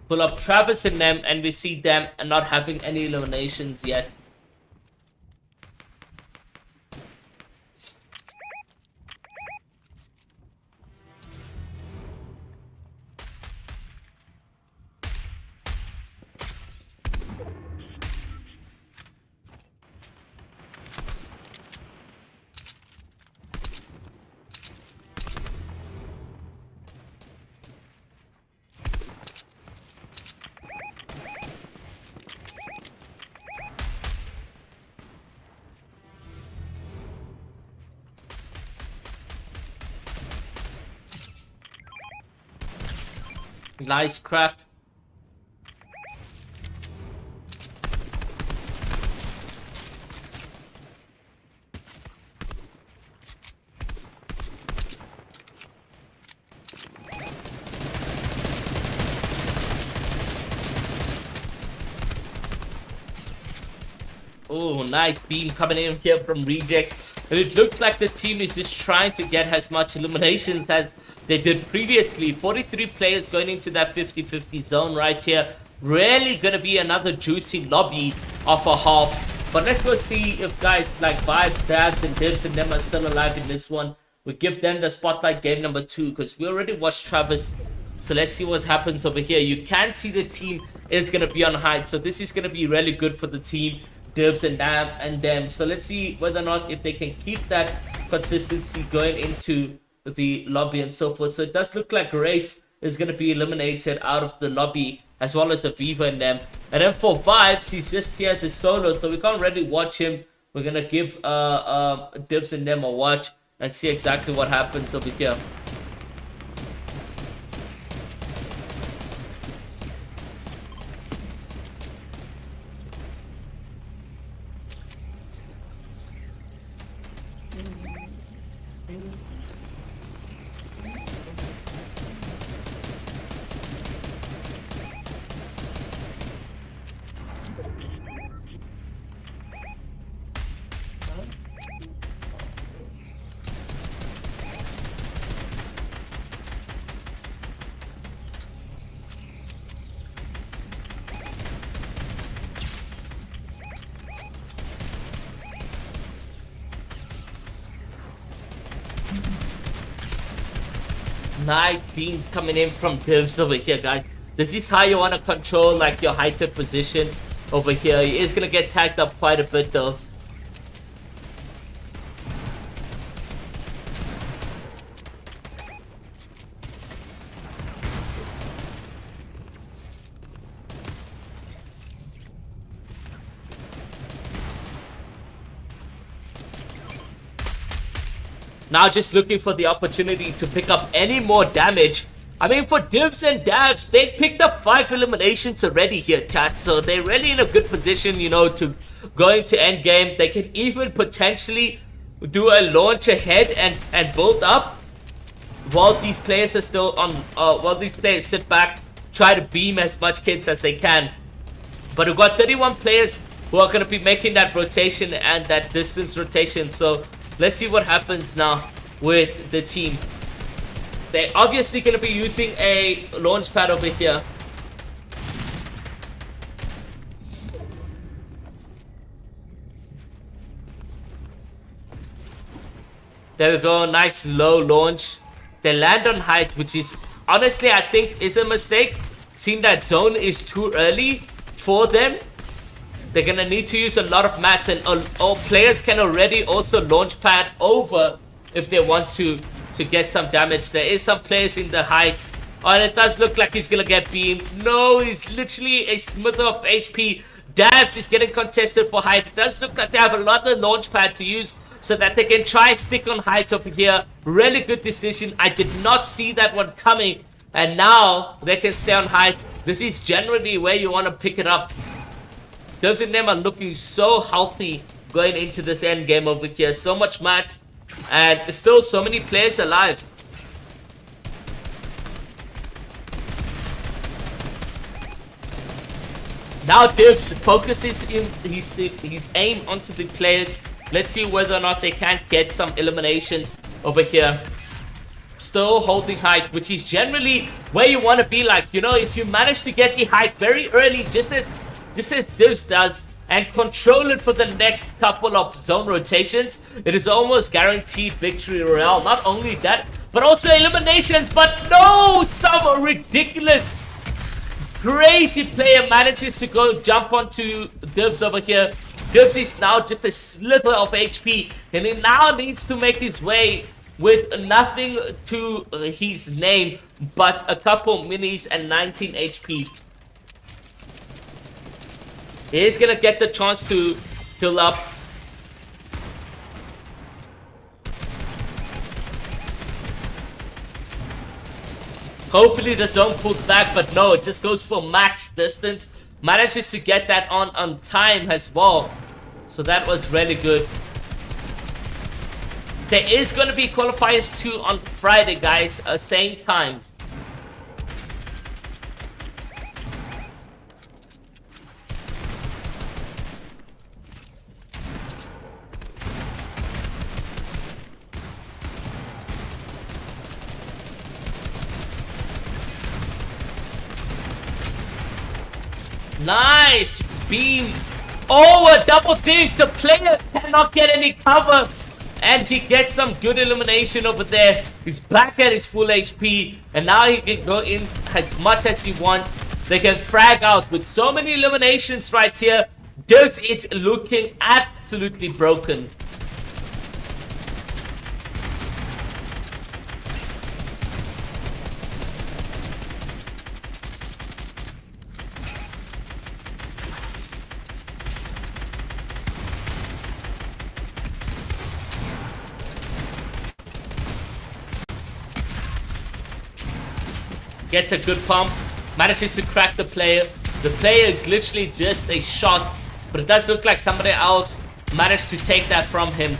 Pull up Travis and them, and we see them not having any eliminations yet. Nice crack. Oh, nice beam coming in here from Rejects. And it looks like the team is just trying to get as much eliminations as they did previously. 43 players going into that 50-50 zone right here. Really gonna be another juicy lobby of a half. But let's go see if guys like Vibes, Dabs, and Dibs and them are still alive in this one. We give them the spotlight game number 2 because we already watched Travis. So let's see what happens over here. You can see the team is gonna be on height. So this is gonna be really good for the team. Dibs and Dab and them. So let's see whether or not if they can keep that consistency going into the lobby and so forth. So it does look like Race is going to be eliminated out of the lobby, as well as Aviva and them. And then for Vibes, he's just here as a solo, so we can't really watch him. We're going to give Dibs and them a watch and see exactly what happens over here. Nice beam coming in from Divs over here, guys. This is how you want to control like your heighted position over here. He is going to get tagged up quite a bit though. Now just looking for the opportunity to pick up any more damage. I mean, for Divs and Davs, they picked up 5 eliminations already here, chat. So they're really in a good position, you know, to go into end game. They can even potentially do a launch ahead and build up while these players are still on. While these players sit back, try to beam as much kids as they can. But we've got 31 players who are going to be making that rotation and that distance rotation. So let's see what happens now with the team. They're obviously going to be using a launch pad over here. There we go. Nice low launch. They land on height, which is honestly, I think, is a mistake. Seeing that zone is too early for them. They're going to need to use a lot of mats, and all players can already also launch pad over if they want to get some damage. There is some players in the height. Oh, and it does look like he's going to get beamed. No, he's literally a smither of HP. Dabs is getting contested for height. It does look like they have a lot of launch pad to use so that they can try stick on height over here. Really good decision. I did not see that one coming. And now they can stay on height. This is generally where you want to pick it up. Those in them are looking so healthy going into this end game over here. So much mat. And still so many players alive. Now Dirks focuses his aim onto the players. Let's see whether or not they can get some eliminations over here. Still holding height, which is generally where you want to be. Like, you know, if you manage to get the height very early, just as Divs does, and control it for the next couple of zone rotations, it is almost guaranteed victory royale. Not only that, but also eliminations. But no, some ridiculous crazy player manages to go jump onto Divs over here. Divs is now just a sliver of HP, and he now needs to make his way with nothing to his name but a couple minis and 19 HP. He's gonna get the chance to fill up. Hopefully the zone pulls back, but no, it just goes for max distance. Manages to get that on time as well. So that was really good. There is going to be qualifiers 2 on Friday, guys. Same time. Nice beam. Oh, a double dink. The player cannot get any cover. And he gets some good elimination over there. He's back at his full HP. And now he can go in as much as he wants. They can frag out with so many eliminations right here. Divs is looking absolutely broken. Gets a good pump, manages to crack the player. The player is literally just a shot, but it does look like somebody else managed to take that from him.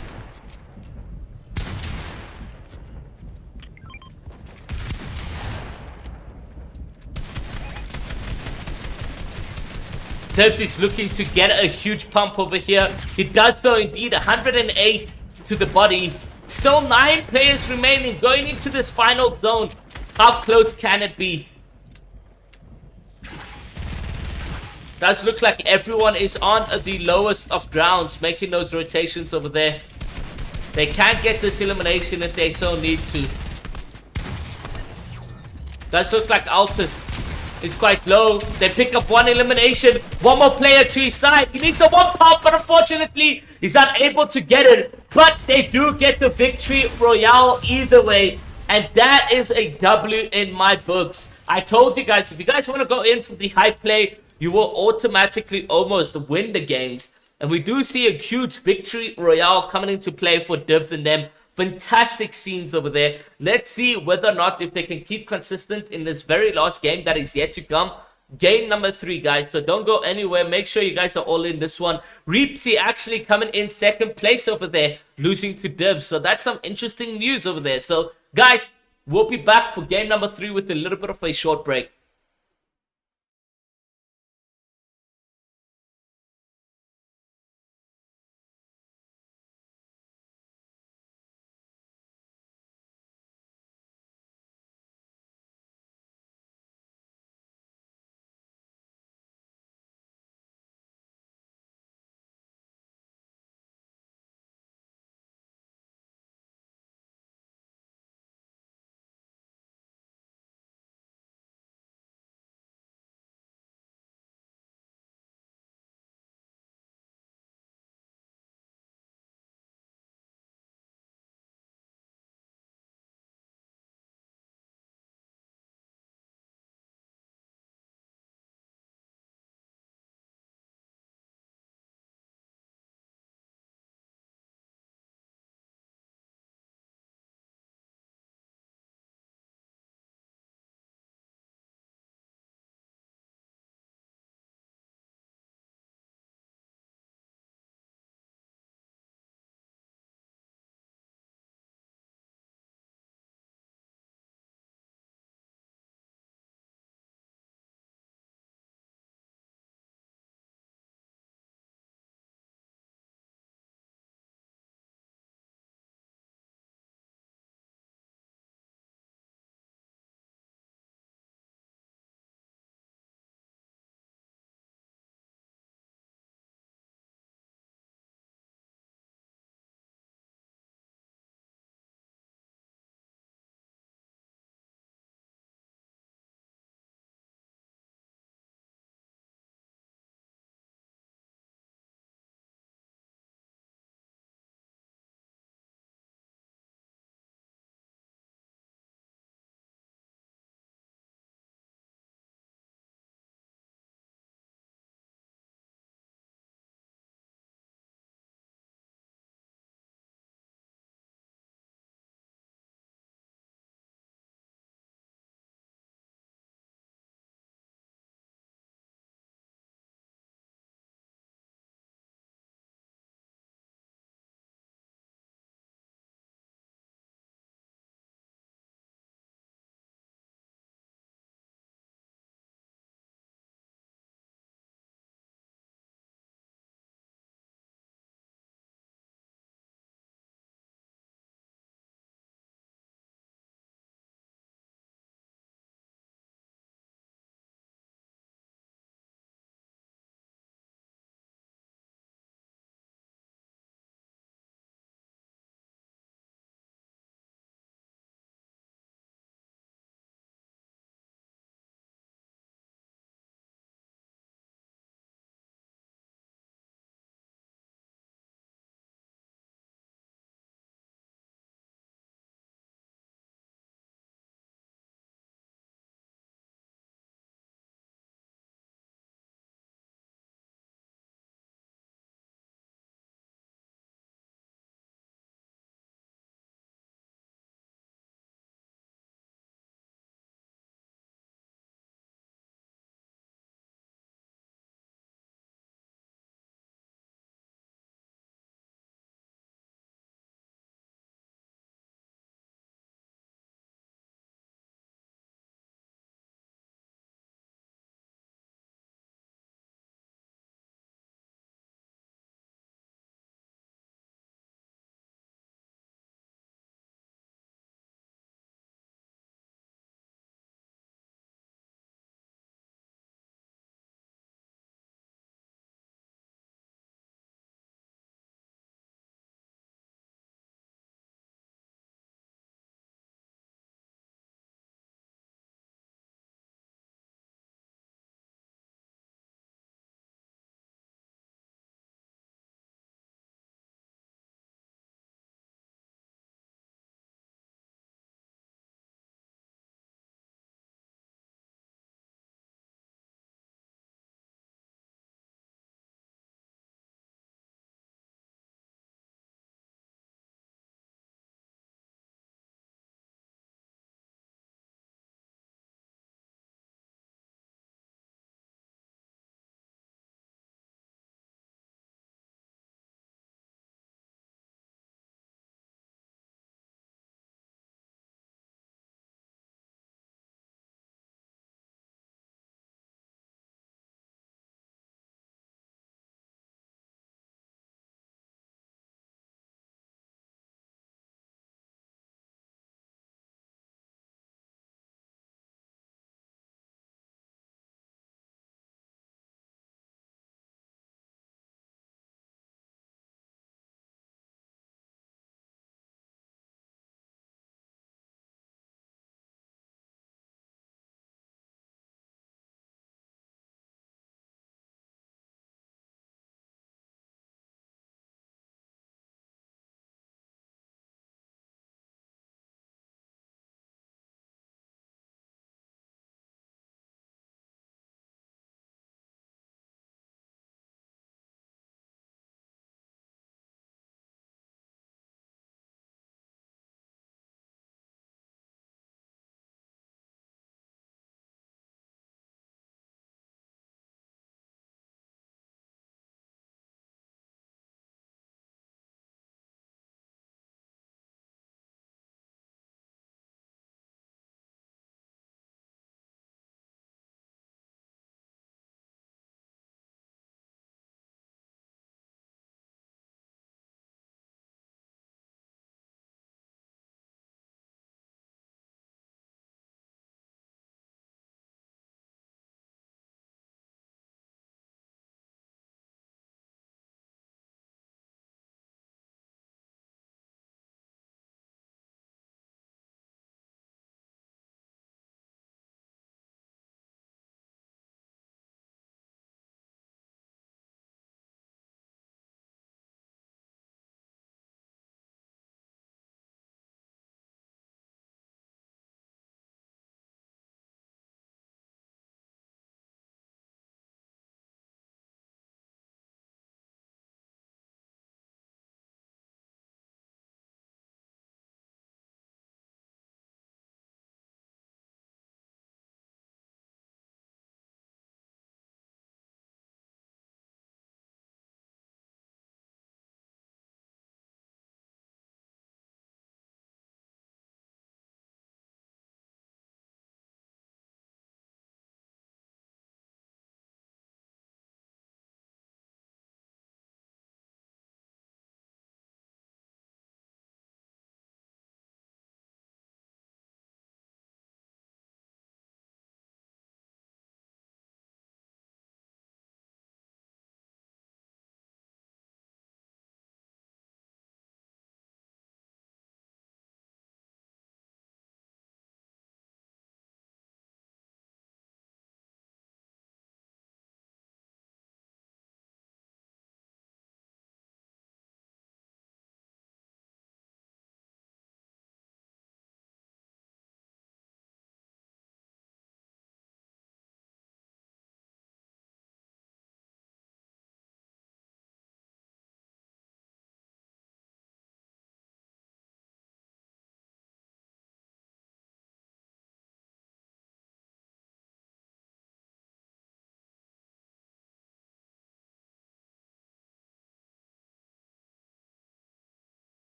Divs is looking to get a huge pump over here. He does so indeed, 108 to the body. Still 9 players remaining going into this final zone. How close can it be? Does look like everyone is on the lowest of grounds, making those rotations over there. They can get this elimination if they so need to. Does look like Altus is quite low. They pick up 1 elimination. 1 more player to his side. He needs a 1 pump, but unfortunately, he's not able to get it. But they do get the victory royale either way. And that is a W in my books. I told you guys, if you guys want to go in for the high play, you will automatically almost win the games. And we do see a huge victory royale coming into play for Divs and them. Fantastic scenes over there. Let's see whether or not if they can keep consistent in this very last game that is yet to come. Game number 3, guys. So don't go anywhere. Make sure you guys are all in this one. Reapsy actually coming in 2nd place over there, losing to Divs. So that's some interesting news over there. So guys, we'll be back for game number 3 with a little bit of a short break.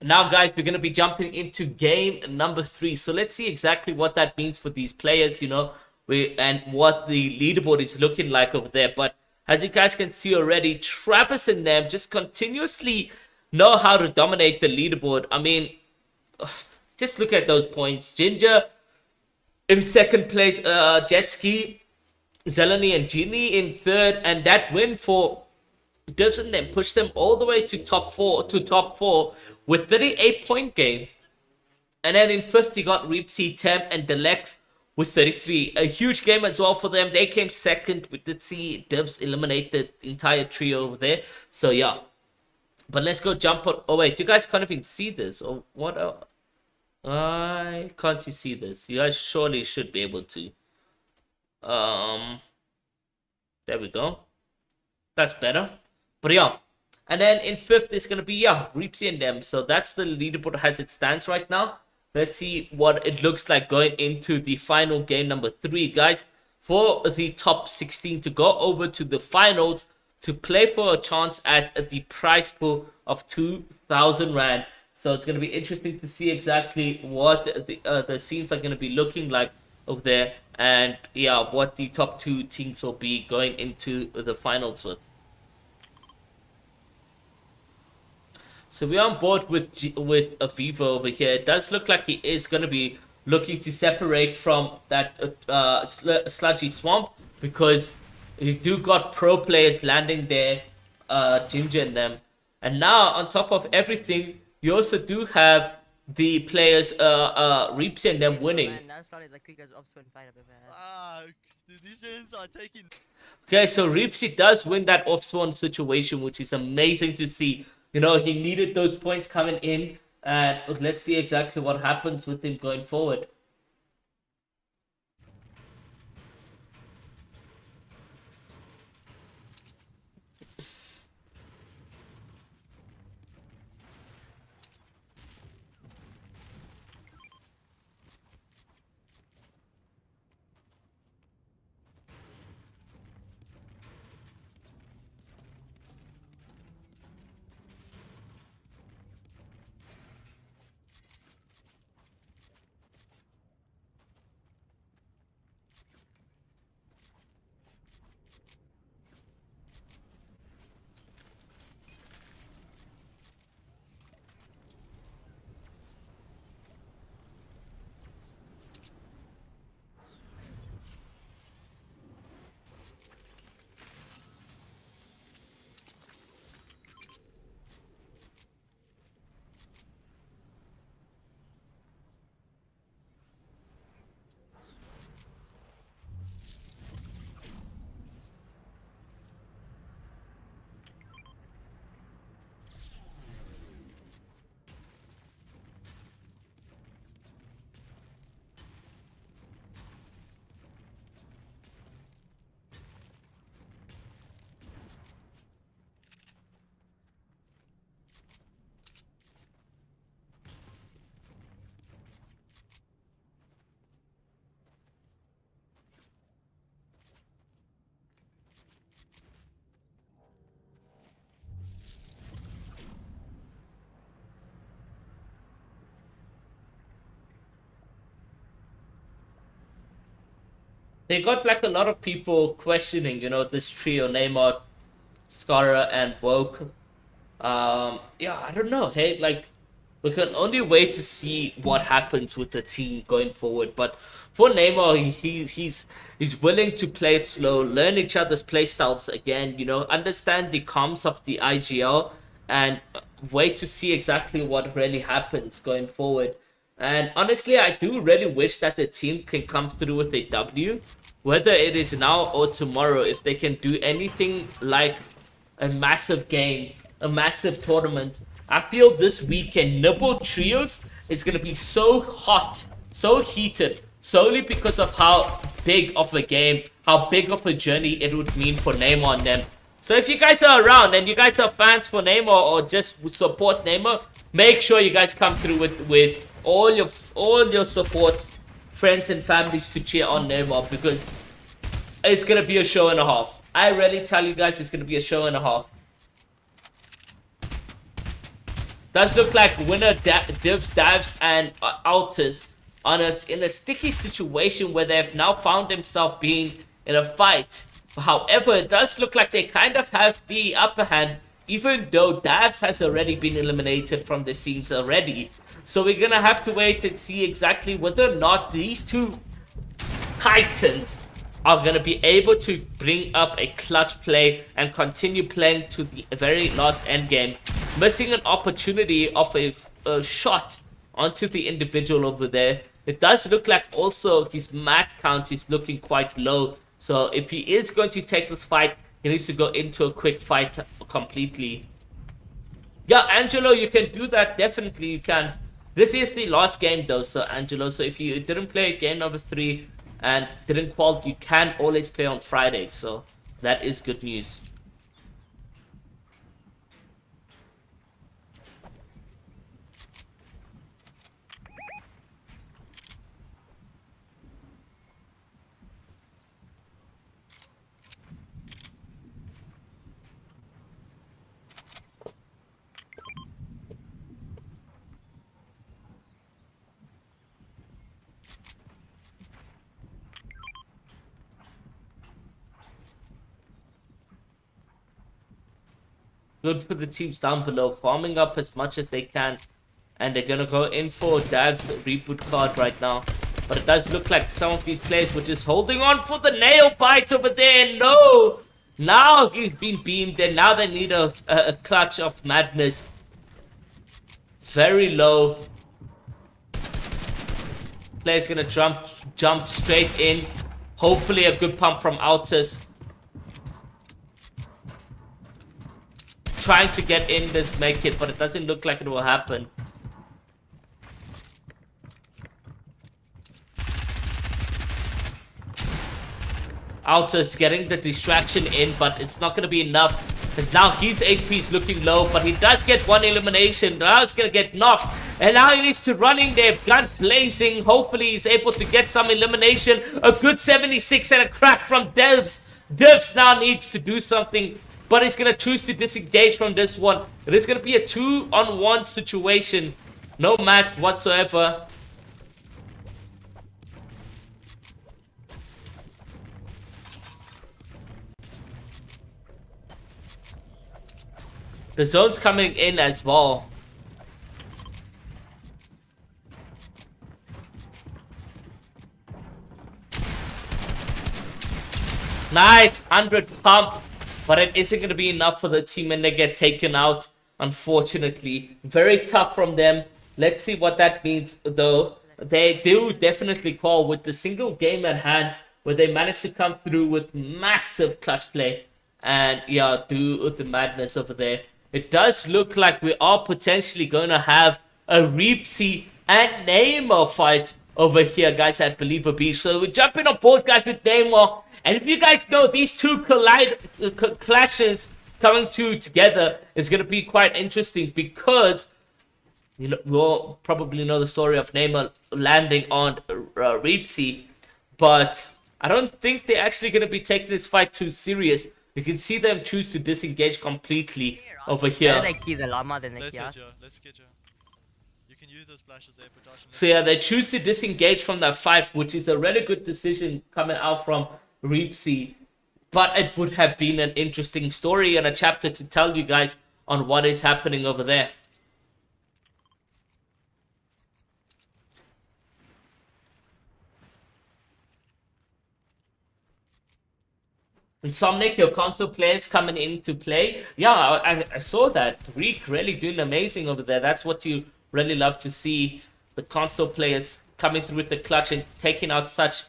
Now, guys, we're going to be jumping into game number 3. So let's see exactly what that means for these players, you know, and what the leaderboard is looking like over there. But as you guys can see already, Travis and them just continuously know how to dominate the leaderboard. I mean, just look at those points. Ginger in second place, Jetski, Zeleny and Genie in third, and that win for Divs and them pushed them all the way to top four with 38-point game. And then in fifth, you got Reepsy, Temp, and Delex with 33. A huge game as well for them. They came second. We did see Divs eliminate the entire trio over there. So yeah. But let's go jump on. Oh wait, you guys can't even see this. Or what? Why can't you see this? You guys surely should be able to. There we go. That's better. But yeah. And then in fifth is going to be, yeah, Reepsy and them. So that's the leaderboard as it stands right now. Let's see what it looks like going into the final game number 3, guys. For the top 16 to go over to the finals to play for a chance at the prize pool of 2,000 Rand. So it's going to be interesting to see exactly what the scenes are going to be looking like over there. And yeah, what the top 2 teams will be going into the finals with. So we're on board with Aviva over here. It does look like he is going to be looking to separate from that sludgy swamp, because you do got pro players landing there, Ginger and them. And now, on top of everything, you also do have the players, Reeps and them winning. Man, that's probably the quickest off-spin fight I've ever had. Decisions are taking. Okay, so Reepsy does win that off-spawn situation, which is amazing to see. You know, he needed those points coming in, and let's see exactly what happens with him going forward. They got like a lot of people questioning, you know, this trio, Neymar, Scara, and Woke. Yeah, I don't know. Hey, like, we can only wait to see what happens with the team going forward. But for Neymar, he's willing to play it slow, learn each other's play styles again, you know, understand the comms of the IGL, and wait to see exactly what really happens going forward. And honestly, I do really wish that the team can come through with a W, whether it is now or tomorrow. If they can do anything like a massive game, a massive tournament, I feel this weekend NiBBLE Trios is going to be so hot, so heated, solely because of how big of a game, how big of a journey it would mean for Neymar and them. So if you guys are around and you guys are fans for Neymar or just support Neymar, make sure you guys come through with all your support, friends and families to cheer on Neymar, because it's going to be a show and a half. I really tell you guys, it's going to be a show and a half. does look like winner Divs, Dives, and Altus on us in a sticky situation where they've now found themselves being in a fight. However, it does look like they kind of have the upper hand, even though Dives has already been eliminated from the scenes already. So we're gonna have to wait and see exactly whether or not these two Titans are going to be able to bring up a clutch play and continue playing to the very last end game, missing an opportunity of a shot onto the individual over there. It does look like also his mat count is looking quite low, so if he is going to take this fight, he needs to go into a quick fight completely. Yeah, Angelo, you can do that. Definitely you can. This is the last game though, so Angelo, so if you didn't play game number 3 and didn't qual, you can always play on Friday, so that is good news. Good for the teams down below, farming up as much as they can, and they're gonna go in for Dav's reboot card right now. But it does look like some of these players were just holding on for the nail bite over there. No! Now he's been beamed, and now they need a clutch of madness. Very low. Player's gonna jump straight in. Hopefully a good pump from Altus. Trying to get in this make it, but it doesn't look like it will happen. Altus getting the distraction in, but it's not going to be enough, because now his HP is looking low, but he does get one elimination. Now he's going to get knocked, and now he needs to run in there, guns blazing. Hopefully he's able to get some elimination. A good 76 and a crack from Divs. Divs now needs to do something, but he's going to choose to disengage from this one. It is going to be a 2-on-1 situation. No mats whatsoever. The zone's coming in as well. Nice 100 pump. But it isn't going to be enough for the team, and they get taken out, unfortunately. Very tough from them. Let's see what that means, though. They do definitely call with the single game at hand, where they managed to come through with massive clutch play. And, yeah, do the madness over there. It does look like we are potentially going to have a Reapsy and Neymar fight over here, guys, at Believer Beach. So we're jumping on board, guys, with Neymar. And if you guys know, these two clashes coming together is going to be quite interesting, because you know, we all probably know the story of Neymar landing on Reapsy, but I don't think they're actually going to be taking this fight too serious. You can see them choose to disengage completely over here. Let's get you. You can use those flashes there, production. So yeah, they choose to disengage from that fight, which is a really good decision coming out from Reapsy, but it would have been an interesting story and a chapter to tell you guys on what is happening over there. Insomniac, your console players coming into play. Yeah, I saw that. Reek really doing amazing over there. That's what you really love to see. The console players coming through with the clutch and taking out such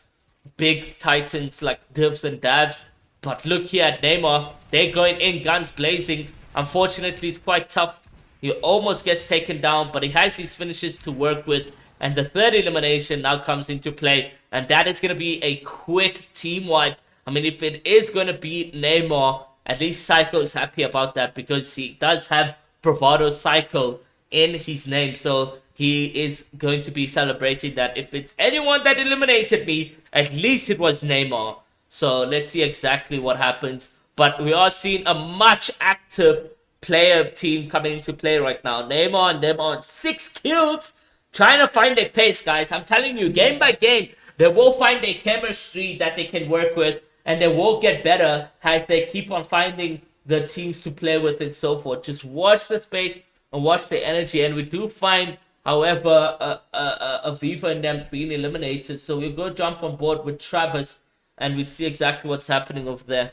big titans like Divs and Davs. But look here at Neymar. They're going in, guns blazing. Unfortunately, it's quite tough. He almost gets taken down, but he has his finishes to work with. And the third elimination now comes into play. And that is going to be a quick team wipe. I mean, if it is going to be Neymar, at least Psycho is happy about that, because he does have Bravado Psycho in his name. So he is going to be celebrating that. If it's anyone that eliminated me, at least it was Neymar. So let's see exactly what happens. But we are seeing a much active player team coming into play right now. Neymar and them on 6 kills, trying to find their pace, guys. I'm telling you, game by game, they will find a chemistry that they can work with, and they will get better as they keep on finding the teams to play with and so forth. Just watch the space and watch the energy. And we do find, however, Aviva and them being eliminated. So we'll go jump on board with Travis, and we'll see exactly what's happening over there.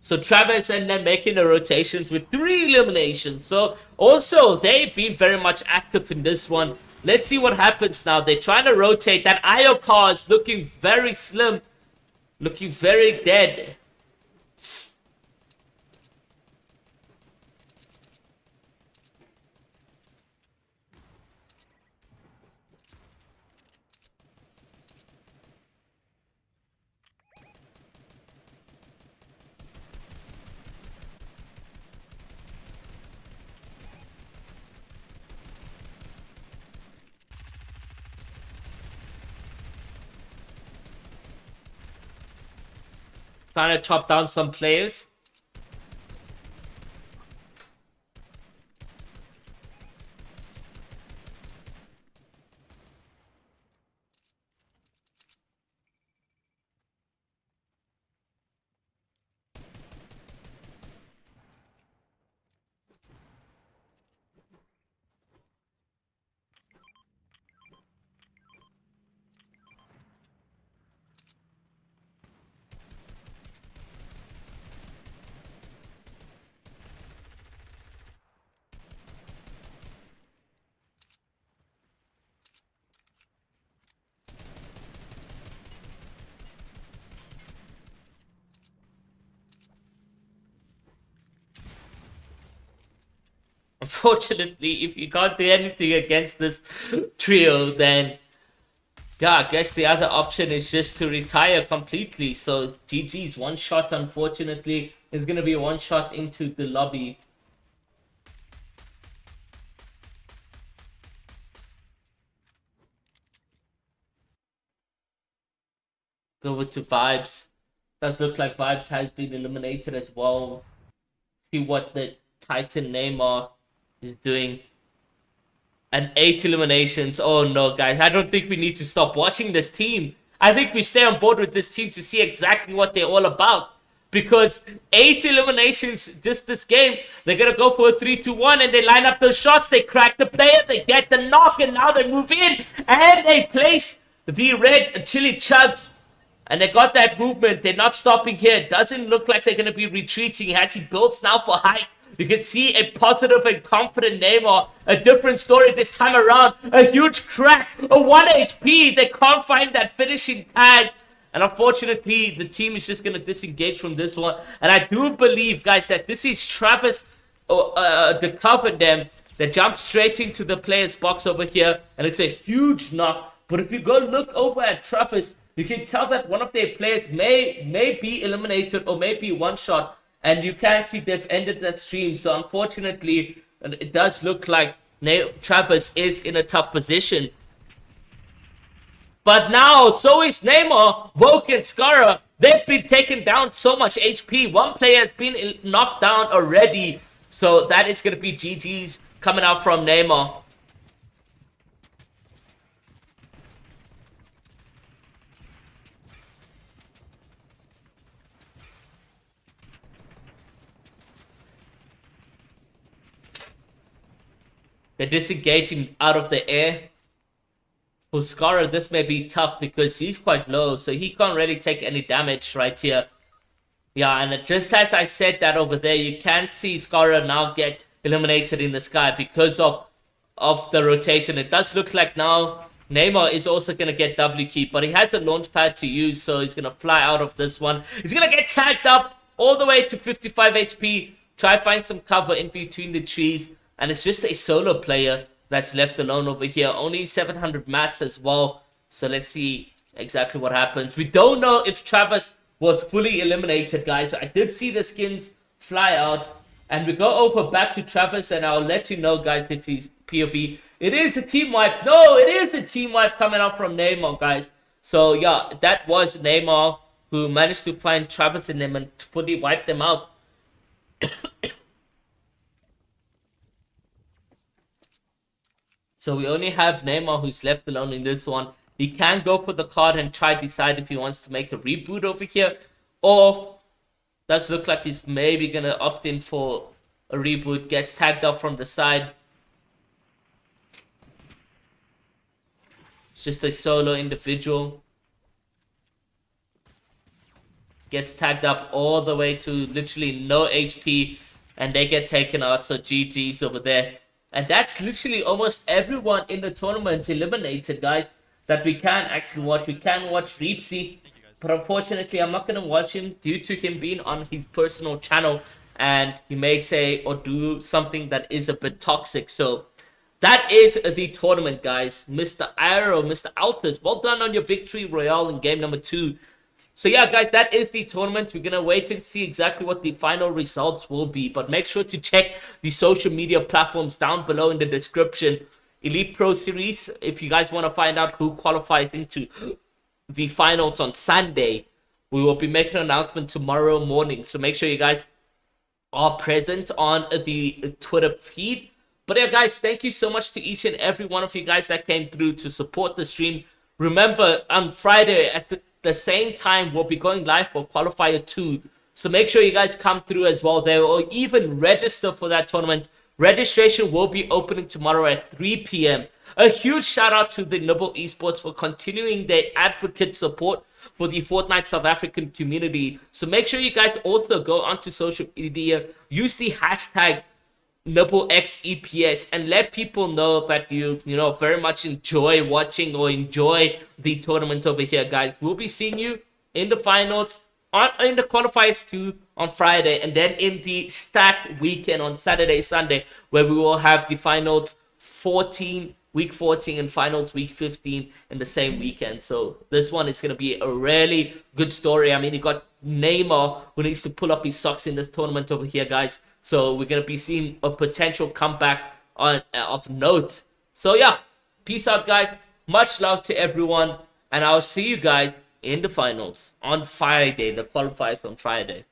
So Travis and them making the rotations with 3 eliminations. So also, they've been very much active in this one. Let's see what happens now. They're trying to rotate. That IO car is looking very slim. Looking very dead. Trying to chop down some players. Unfortunately, if you can't do anything against this trio, then yeah, I guess the other option is just to retire completely. So GG's one shot, unfortunately, is going to be one shot into the lobby. Go over to Vibes. Does look like Vibes has been eliminated as well. See what the Titan Neymar is doing. And 8 eliminations. Oh no, guys. I don't think we need to stop watching this team. I think we stay on board with this team to see exactly what they're all about. Because 8 eliminations just this game. They're going to go for a 3-2-1 and they line up those shots. They crack the player. They get the knock and now they move in. And they place the red chili chugs. And they got that movement. They're not stopping here. It doesn't look like they're going to be retreating as he builds now for height. You can see a positive and confident Neymar. A different story this time around. A huge crack. A 1 HP. They can't find that finishing tag. And unfortunately, the team is just going to disengage from this one. And I do believe, guys, that this is Travis to cover them. They jump straight into the player's box over here. And it's a huge knock. But if you go look over at Travis, you can tell that one of their players may be eliminated or may be one shot. And you can see they've ended that stream. So unfortunately, it does look like Travis is in a tough position. But now, so is Neymar, Woke and Scara. They've been taken down so much HP. One player has been knocked down already. So that is going to be GG's coming out from Neymar. They're disengaging out of the air. For Scara, this may be tough because he's quite low, so he can't really take any damage right here. Yeah, and just as I said that over there, you can see Scara now get eliminated in the sky because of the rotation. It does look like now Neymar is also going to get W key, but he has a launch pad to use, so he's going to fly out of this one. He's going to get tagged up all the way to 55 HP. Try to find some cover in between the trees. And it's just a solo player that's left alone over here. Only 700 mats as well. So let's see exactly what happens. We don't know if Travis was fully eliminated, guys. I did see the skins fly out. And we go over back to Travis. And I'll let you know, guys, if he's POV. It is a team wipe. No, it is a team wipe coming out from Neymar, guys. So, yeah, that was Neymar. who managed to find Travis in them and fully wipe them out. So we only have Neymar who's left alone in this one. He can go for the card and try decide if he wants to make a reboot over here, or does look like he's maybe gonna opt in for a reboot. Gets tagged up from the side. It's just a solo individual. Gets tagged up all the way to literally no HP, and they get taken out. So GG's over there. And that's literally almost everyone in the tournament eliminated, guys, that we can actually watch. We can watch Reepsy, but unfortunately I'm not going to watch him due to him being on his personal channel, and he may say or do something that is a bit toxic. So that is the tournament, guys. Mr. Arrow, Mr. Altus, well done on your victory royale in game number 2. So yeah, guys, that is the tournament. We're going to wait and see exactly what the final results will be. But make sure to check the social media platforms down below in the description. Elite Pro Series, if you guys want to find out who qualifies into the finals on Sunday, we will be making an announcement tomorrow morning. So make sure you guys are present on the Twitter feed. But yeah, guys, thank you so much to each and every one of you guys that came through to support the stream. Remember, on Friday at the same time, we'll be going live for Qualifier 2. So make sure you guys come through as well there, or even register for that tournament. Registration will be opening tomorrow at 3 p.m. A huge shout out to the NiBBLE Esports for continuing their advocate support for the Fortnite South African community. So make sure you guys also go onto social media, use the hashtag NiBBLEXEPS, and let people know that you very much enjoy watching or enjoy the tournament over here, guys. We'll be seeing you in the finals, in the qualifiers too on Friday, and then in the stacked weekend on Saturday, Sunday, where we will have the finals week 14 and finals week 15 in the same weekend. So this one is going to be a really good story. I mean, you got Neymar who needs to pull up his socks in this tournament over here, guys. So we're going to be seeing a potential comeback of note. So yeah, peace out, guys. Much love to everyone. And I'll see you guys in the finals on Friday. The qualifiers on Friday.